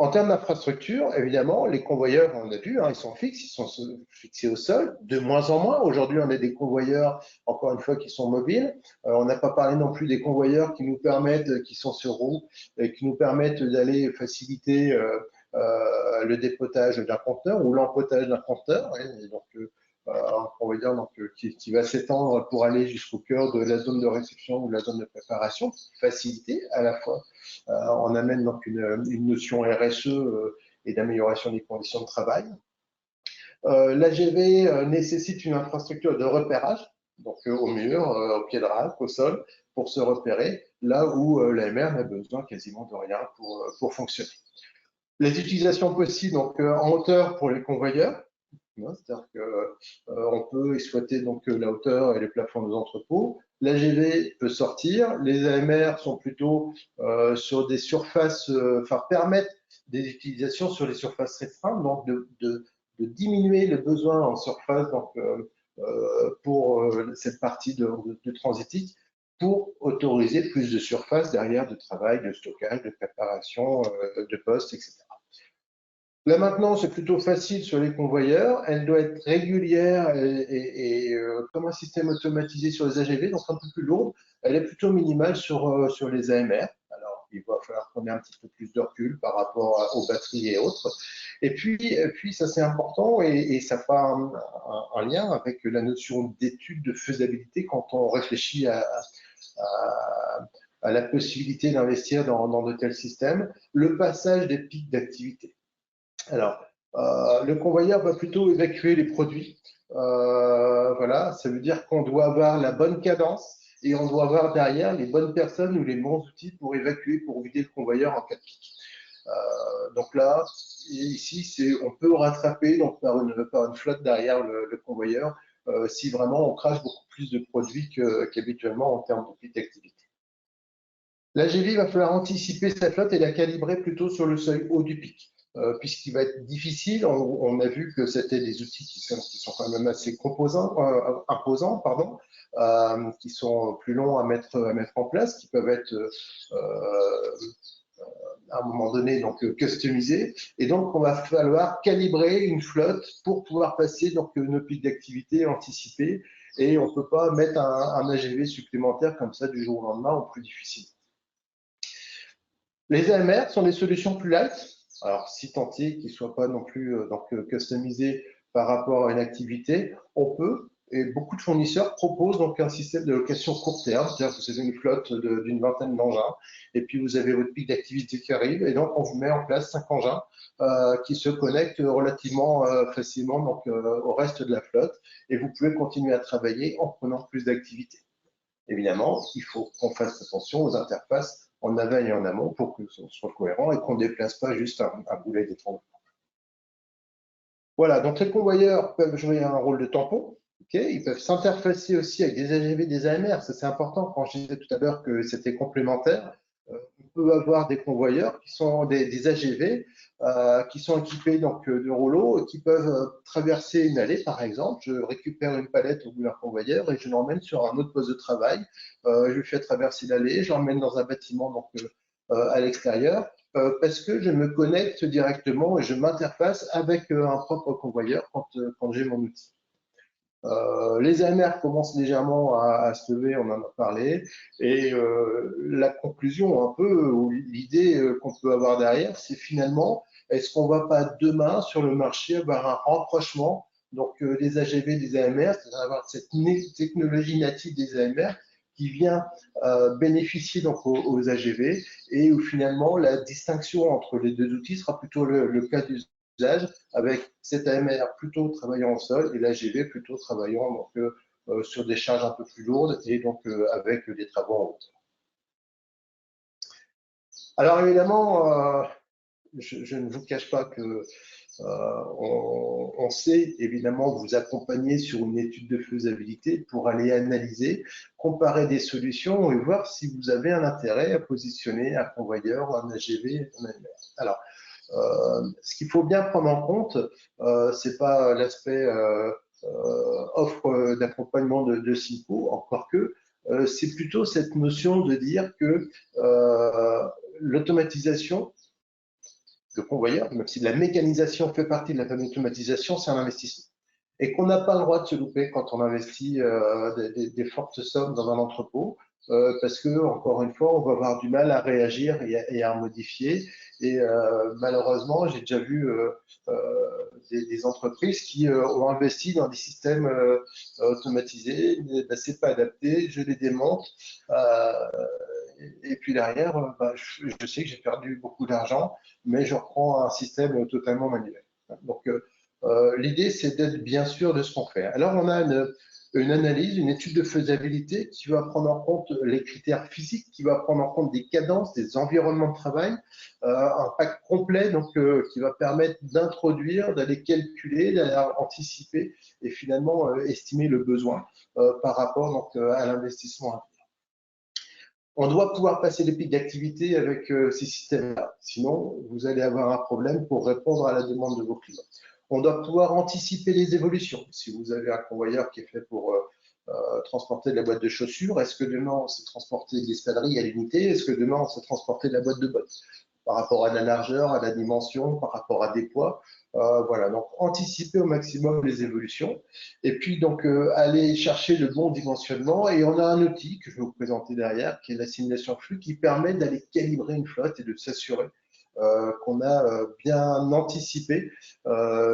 En termes d'infrastructure, évidemment, les convoyeurs, on a vu, hein, ils sont fixes, ils sont fixés au sol, de moins en moins. Aujourd'hui, on a des convoyeurs, encore une fois, qui sont mobiles. On n'a pas parlé non plus des convoyeurs qui nous permettent, qui sont sur roue, et qui nous permettent d'aller faciliter le dépotage d'un conteneur ou l'empotage d'un conteneur. Et donc, un convoyeur donc, qui va s'étendre pour aller jusqu'au cœur de la zone de réception ou de la zone de préparation, faciliter à la fois. On amène donc une notion RSE et d'amélioration des conditions de travail. L'AGV nécessite une infrastructure de repérage, donc au mur, au pied de rack, au sol, pour se repérer, là où l'AMR n'a besoin quasiment de rien pour fonctionner. Les utilisations possibles donc, en hauteur pour les convoyeurs, c'est-à-dire qu'on peut exploiter donc, la hauteur et les plafonds des entrepôts. L'AGV peut sortir. Les AMR sont plutôt sur des surfaces, permettent des utilisations sur les surfaces restreintes, donc de diminuer le besoin en surface donc, pour cette partie de transitique pour autoriser plus de surface derrière de travail, de stockage, de préparation, de poste, etc. La maintenance est plutôt facile sur les convoyeurs. Elle doit être régulière et comme un système automatisé sur les AGV, donc un peu plus lourde. Elle est plutôt minimale sur les AMR. Alors, il va falloir qu'on ait un petit peu plus de recul par rapport aux batteries et autres. Et puis ça c'est important et ça fera un lien avec la notion d'étude de faisabilité quand on réfléchit à la possibilité d'investir dans de tels systèmes. Le passage des pics d'activité. Alors, le convoyeur va plutôt évacuer les produits. Voilà, ça veut dire qu'on doit avoir la bonne cadence et on doit avoir derrière les bonnes personnes ou les bons outils pour évacuer, pour vider le convoyeur en cas de pic. Donc là, ici, on peut rattraper donc, par une flotte derrière le convoyeur si vraiment on crache beaucoup plus de produits qu'habituellement en termes de pic d'activité. L'AGV va falloir anticiper sa flotte et la calibrer plutôt sur le seuil haut du pic. Puisqu'il va être difficile, on a vu que c'était des outils qui sont quand même assez imposants, qui sont plus longs à mettre en place, qui peuvent être à un moment donné donc customisés. Et donc, on va falloir calibrer une flotte pour pouvoir passer donc nos pics d'activité anticipés. Et on ne peut pas mettre un AGV supplémentaire comme ça du jour au lendemain ou plus difficile. Les AMR sont des solutions plus light. Alors, si tant est qu'ils ne soient pas non plus customisés par rapport à une activité, on peut, et beaucoup de fournisseurs proposent donc un système de location court terme, c'est-à-dire que vous avez une flotte d'une vingtaine d'engins, et puis vous avez votre pic d'activité qui arrive, et donc on vous met en place 5 engins qui se connectent relativement facilement donc, au reste de la flotte, et vous pouvez continuer à travailler en prenant plus d'activité. Évidemment, il faut qu'on fasse attention aux interfaces en aval et en amont pour que ce soit cohérent et qu'on ne déplace pas juste un boulet d'étranglement. Voilà, donc les convoyeurs peuvent jouer un rôle de tampon. Ils peuvent s'interfacer aussi avec des AGV, des AMR. Ça, c'est important. Quand je disais tout à l'heure que c'était complémentaire, on peut avoir des convoyeurs qui sont des AGV qui sont équipés donc, de rouleaux qui peuvent traverser une allée, par exemple. Je récupère une palette au bout d'un convoyeur et je l'emmène sur un autre poste de travail. Je lui fais traverser l'allée, je l'emmène dans un bâtiment donc, à l'extérieur parce que je me connecte directement et je m'interface avec un propre convoyeur quand j'ai mon outil. Les AMR commencent légèrement à se lever, on en a parlé, et la conclusion un peu, ou l'idée qu'on peut avoir derrière, c'est finalement, est-ce qu'on va pas demain sur le marché avoir un rapprochement donc des AGV, des AMR, c'est-à-dire avoir cette technologie native des AMR qui vient bénéficier donc aux AGV et où finalement la distinction entre les deux outils sera plutôt le cas d'usage avec cet AMR plutôt travaillant au sol et l'AGV plutôt travaillant donc, sur des charges un peu plus lourdes et donc avec des travaux en hauteur. Alors évidemment, je ne vous cache pas que on sait évidemment vous accompagner sur une étude de faisabilité pour aller analyser, comparer des solutions et voir si vous avez un intérêt à positionner un convoyeur, un AGV, un AMR. Alors, ce qu'il faut bien prendre en compte, c'est pas l'aspect offre d'accompagnement de SINCO, encore que, c'est plutôt cette notion de dire que l'automatisation de convoyeurs, même si la mécanisation fait partie de la famille d'automatisation, c'est un investissement. Et qu'on n'a pas le droit de se louper quand on investit des fortes sommes dans un entrepôt, parce que, encore une fois, on va avoir du mal à réagir et à modifier. Et malheureusement, j'ai déjà vu des entreprises qui ont investi dans des systèmes automatisés, ben, c'est pas adapté, je les démonte. Et puis derrière, ben, je sais que j'ai perdu beaucoup d'argent, mais je reprends un système totalement manuel. Donc, l'idée, c'est d'être bien sûr de ce qu'on fait. Alors, on a une analyse, une étude de faisabilité qui va prendre en compte les critères physiques, qui va prendre en compte des cadences, des environnements de travail, un pack complet donc, qui va permettre d'introduire, d'aller calculer, d'aller anticiper et finalement estimer le besoin par rapport donc, à l'investissement. On doit pouvoir passer les pics d'activité avec ces systèmes-là. Sinon, vous allez avoir un problème pour répondre à la demande de vos clients. On doit pouvoir anticiper les évolutions. Si vous avez un convoyeur qui est fait pour transporter de la boîte de chaussures, est-ce que demain on sait transporter de l'espadrille à l'unité? Est-ce que demain on sait transporter de la boîte de bottes? Par rapport à la largeur, à la dimension, par rapport à des poids. Voilà, donc anticiper au maximum les évolutions et puis donc aller chercher le bon dimensionnement. Et on a un outil que je vais vous présenter derrière, qui est la simulation flux, qui permet d'aller calibrer une flotte et de s'assurer qu'on a bien anticipé,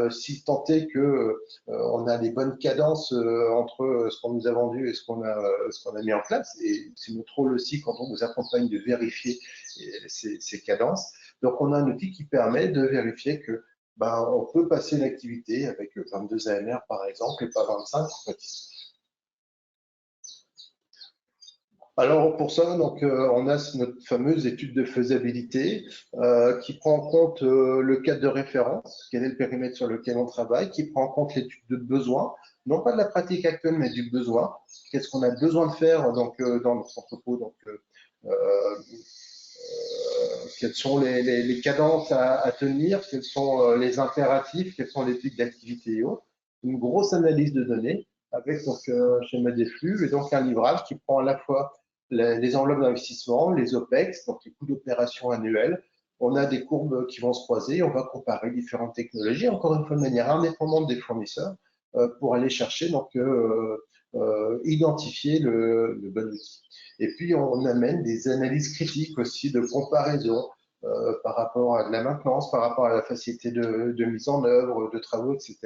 si tant est que on a les bonnes cadences entre ce qu'on nous a vendu et ce qu'on a mis en place. Et c'est notre rôle aussi quand on nous accompagne de vérifier ces cadences. Donc on a un outil qui permet de vérifier que ben, on peut passer l'activité avec 22 AMR par exemple et pas 25. Alors pour ça, donc, on a notre fameuse étude de faisabilité qui prend en compte le cadre de référence, quel est le périmètre sur lequel on travaille, qui prend en compte l'étude de besoin, non pas de la pratique actuelle, mais du besoin. Qu'est-ce qu'on a besoin de faire donc, dans notre entrepôt, donc, quelles sont les cadences à tenir, quels sont les impératifs, quels sont les pics d'activité et autres. Une grosse analyse de données avec donc un schéma des flux et donc un livrage qui prend à la fois les enveloppes d'investissement, les OPEX, donc les coûts d'opération annuels. On a des courbes qui vont se croiser, on va comparer différentes technologies, encore une fois de manière indépendante des fournisseurs, pour aller chercher donc identifier le bon outil. Et puis, on amène des analyses critiques aussi de comparaison par rapport à de la maintenance, par rapport à la facilité de mise en œuvre, de travaux, etc.,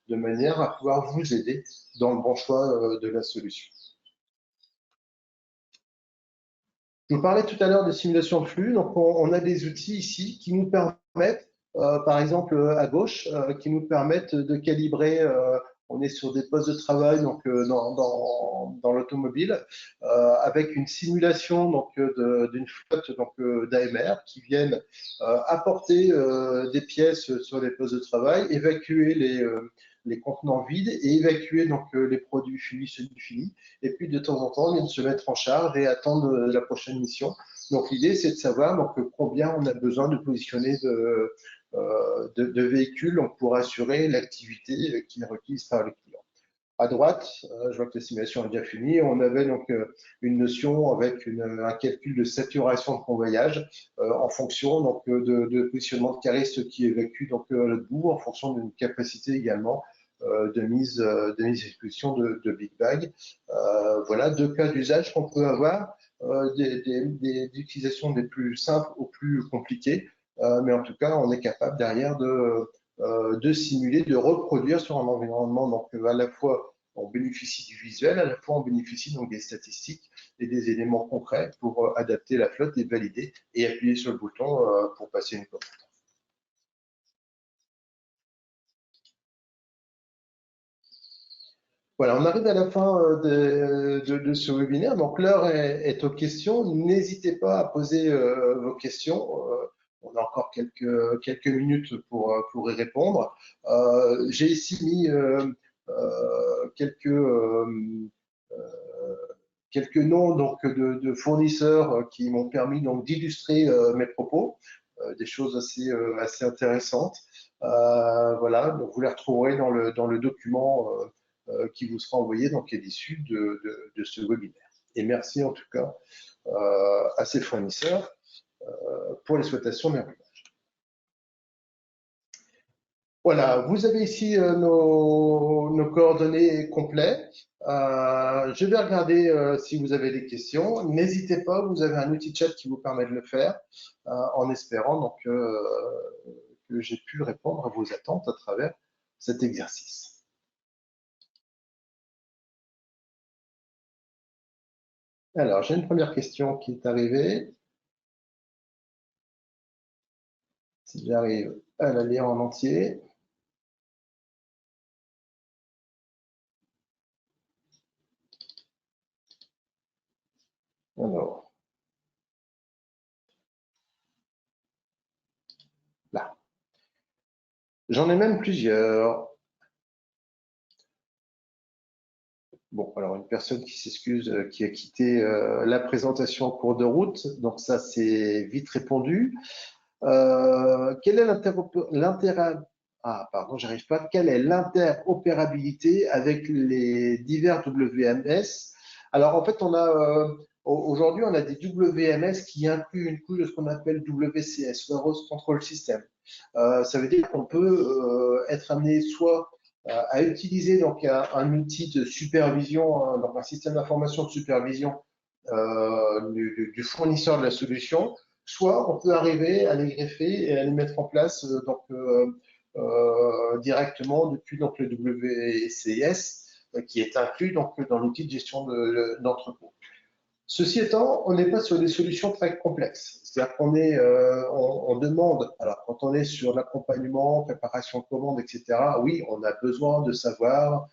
de manière à pouvoir vous aider dans le bon choix de la solution. Je vous parlais tout à l'heure de simulation de flux. Donc, on a des outils ici qui nous permettent, par exemple à gauche, qui nous permettent de calibrer. On est sur des postes de travail donc dans l'automobile avec une simulation donc d'une flotte donc d'AMR qui viennent apporter des pièces sur les postes de travail, évacuer les contenants vides et évacuer donc les produits finis, semi-finis. Et puis de temps en temps, on vient de se mettre en charge et attendre la prochaine mission. Donc l'idée, c'est de savoir donc, combien on a besoin de positionner de véhicules donc, pour assurer l'activité qui est requise par le client. À droite, je vois que la simulation est déjà finie. On avait donc une notion avec un calcul de saturation de convoyage en fonction donc, de positionnement de caristes qui évacuent donc, le bout, en fonction d'une capacité également de mise à disposition de Big Bag. Voilà deux cas d'usage qu'on peut avoir, des utilisations des plus simples aux plus compliquées, mais en tout cas, on est capable derrière de simuler, de reproduire sur un environnement. Donc, à la fois, on bénéficie du visuel, à la fois, on bénéficie donc des statistiques et des éléments concrets pour adapter la flotte et valider et appuyer sur le bouton pour passer une commande. Voilà, on arrive à la fin de ce webinaire. Donc, l'heure est aux questions. N'hésitez pas à poser vos questions. On a encore quelques minutes pour y répondre. J'ai ici mis quelques noms donc, de fournisseurs qui m'ont permis donc d'illustrer mes propos, des choses assez intéressantes. Voilà, donc vous les retrouverez dans le document qui vous sera envoyé donc à l'issue de ce webinaire. Et merci en tout cas à ces fournisseurs pour l'exploitation des Voilà, vous avez ici nos coordonnées complètes. Je vais regarder si vous avez des questions. N'hésitez pas, vous avez un outil de chat qui vous permet de le faire, en espérant donc que j'ai pu répondre à vos attentes à travers cet exercice. Alors, j'ai une première question qui est arrivée. Si j'arrive à la lire en entier. Alors, là. J'en ai même plusieurs. Bon, alors une personne qui s'excuse, qui a quitté la présentation en cours de route, donc ça c'est vite répondu. Quel est l'intérêt, ah pardon, j'arrive pas. Quelle est l'interopérabilité avec les divers WMS? Alors en fait, aujourd'hui on a des WMS qui incluent une couche de ce qu'on appelle WCS, Warehouse Control System. Ça veut dire qu'on peut être amené soit à utiliser donc un outil de supervision, donc un système d'information de supervision du fournisseur de la solution, soit on peut arriver à les greffer et à les mettre en place directement depuis donc, le WCS qui est inclus donc, dans l'outil de gestion d'entrepôt. Ceci étant, on n'est pas sur des solutions très complexes. C'est-à-dire on demande, alors quand on est sur l'accompagnement, préparation de commandes, etc., oui, on a besoin de savoir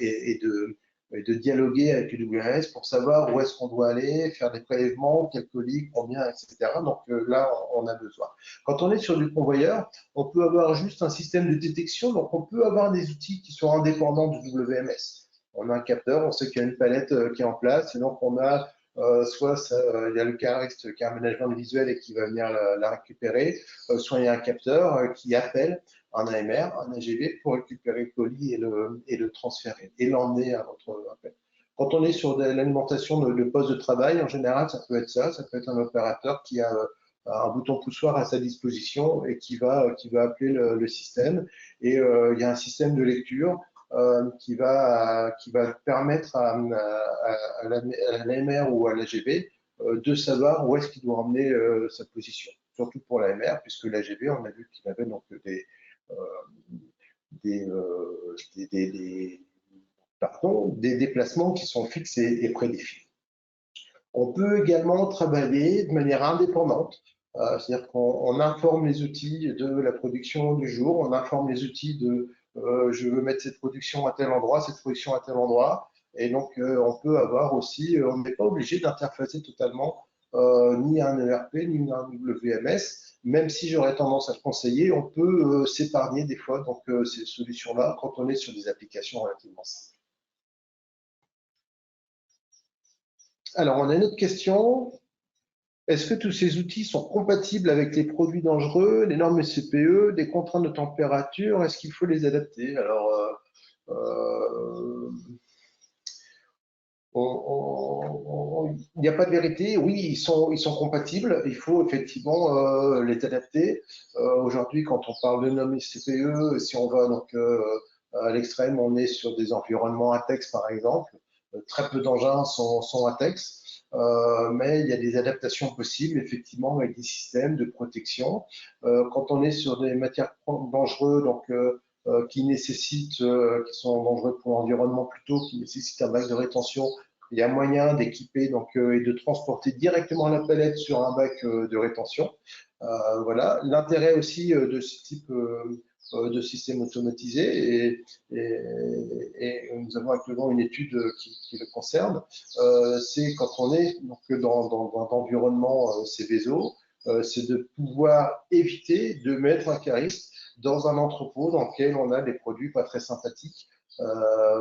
et de dialoguer avec les WMS pour savoir où est-ce qu'on doit aller, faire des prélèvements, quel colis, combien, etc. Donc là, on a besoin. Quand on est sur du convoyeur, on peut avoir juste un système de détection, donc on peut avoir des outils qui sont indépendants du WMS. On a un capteur, on sait qu'il y a une palette qui est en place, et donc on a soit il y a le cariste qui a un management visuel et qui va venir la récupérer, soit il y a un capteur qui appelle un AMR, un AGV pour récupérer le colis et le transférer et l'emmener à votre appel. Quand on est sur l'alimentation de poste de travail, en général, ça peut être ça peut être un opérateur qui a un bouton poussoir à sa disposition et qui va appeler le système. Et il y a un système de lecture qui va permettre à l'AMR ou à l'AGV de savoir où est-ce qu'il doit emmener sa position. Surtout pour l'AMR, puisque l'AGV, on a vu qu'il avait donc des déplacements qui sont fixes et prédéfinis. On peut également travailler de manière indépendante, c'est-à-dire qu'on informe les outils de la production du jour, on informe les outils de je veux mettre cette production à tel endroit, cette production à tel endroit, et donc on peut avoir aussi, on n'est pas obligé d'interfacer totalement ni un ERP ni un WMS, même si j'aurais tendance à le conseiller, on peut s'épargner des fois donc ces solutions-là quand on est sur des applications relativement simples. Alors, on a une autre question. Est-ce que tous ces outils sont compatibles avec les produits dangereux, les normes CPE, des contraintes de température? Est-ce qu'il faut les adapter? Alors, il n'y a pas de vérité. Oui, ils sont compatibles. Il faut effectivement les adapter. Aujourd'hui, quand on parle de normes CPE, si on va donc à l'extrême, on est sur des environnements ATEX, par exemple. Très peu d'engins sont ATEX. Mais il y a des adaptations possibles, effectivement, avec des systèmes de protection. Quand on est sur des matières dangereuses, donc qui nécessitent, qui sont dangereux pour l'environnement plutôt, qui nécessitent un bac de rétention, il y a moyen d'équiper donc et de transporter directement la palette sur un bac de rétention. Voilà. L'intérêt aussi de ce type de système automatisé et nous avons actuellement une étude qui le concerne, c'est quand on est donc, dans un environnement Céveso, c'est de pouvoir éviter de mettre un cariste dans un entrepôt dans lequel on a des produits pas très sympathiques,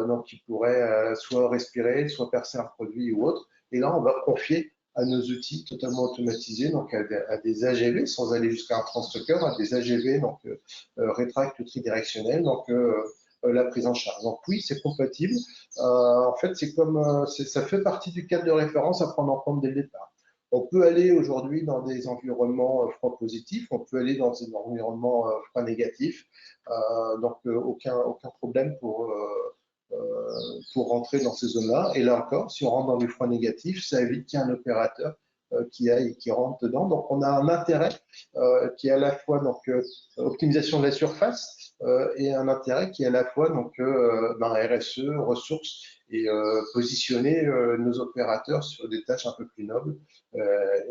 donc qui pourraient soit respirer, soit percer un produit ou autre. Et là, on va confier à nos outils totalement automatisés, donc à des AGV, sans aller jusqu'à un transstocker, à des AGV, donc rétract tridirectionnel, donc la prise en charge. Donc oui, c'est compatible. En fait, c'est comme ça fait partie du cadre de référence à prendre en compte dès le départ. On peut aller aujourd'hui dans des environnements froid positifs, on peut aller dans des environnements froid négatifs, donc aucun problème pour rentrer dans ces zones-là. Et là encore, si on rentre dans du froid négatif, ça évite qu'il y ait un opérateur qui rentre dedans. Donc on a un intérêt qui est à la fois donc optimisation de la surface et un intérêt qui est à la fois donc RSE, ressources et positionner nos opérateurs sur des tâches un peu plus nobles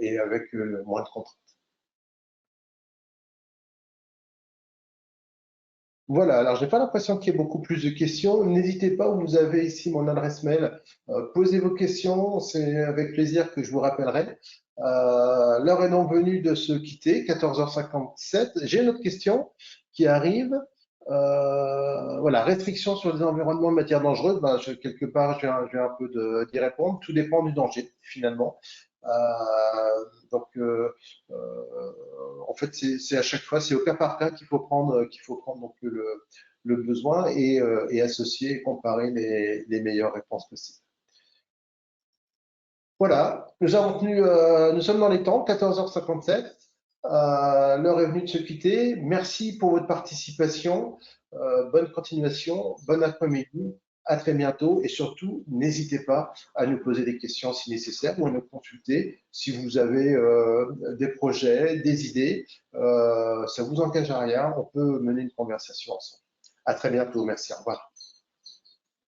et avec moins de contraintes. Voilà, alors j'ai pas l'impression qu'il y ait beaucoup plus de questions. N'hésitez pas, vous avez ici mon adresse mail. Posez vos questions, c'est avec plaisir que je vous rappellerai. L'heure est donc venue de se quitter, 14h57. J'ai une autre question qui arrive. Voilà, restriction sur les environnements de matières dangereuses. Ben, quelque part, je viens un peu d'y répondre. Tout dépend du danger, finalement. Donc, en fait, c'est à chaque fois, c'est au cas par cas qu'il faut prendre donc le besoin et associer et comparer les meilleures réponses possibles. Voilà, nous sommes dans les temps, 14h57. L'heure est venue de se quitter. Merci pour votre participation. Bonne continuation, bon après-midi. À très bientôt et surtout, n'hésitez pas à nous poser des questions si nécessaire ou à nous consulter si vous avez des projets, des idées. Ça vous engage à rien. On peut mener une conversation ensemble. À très bientôt. Merci. Au revoir.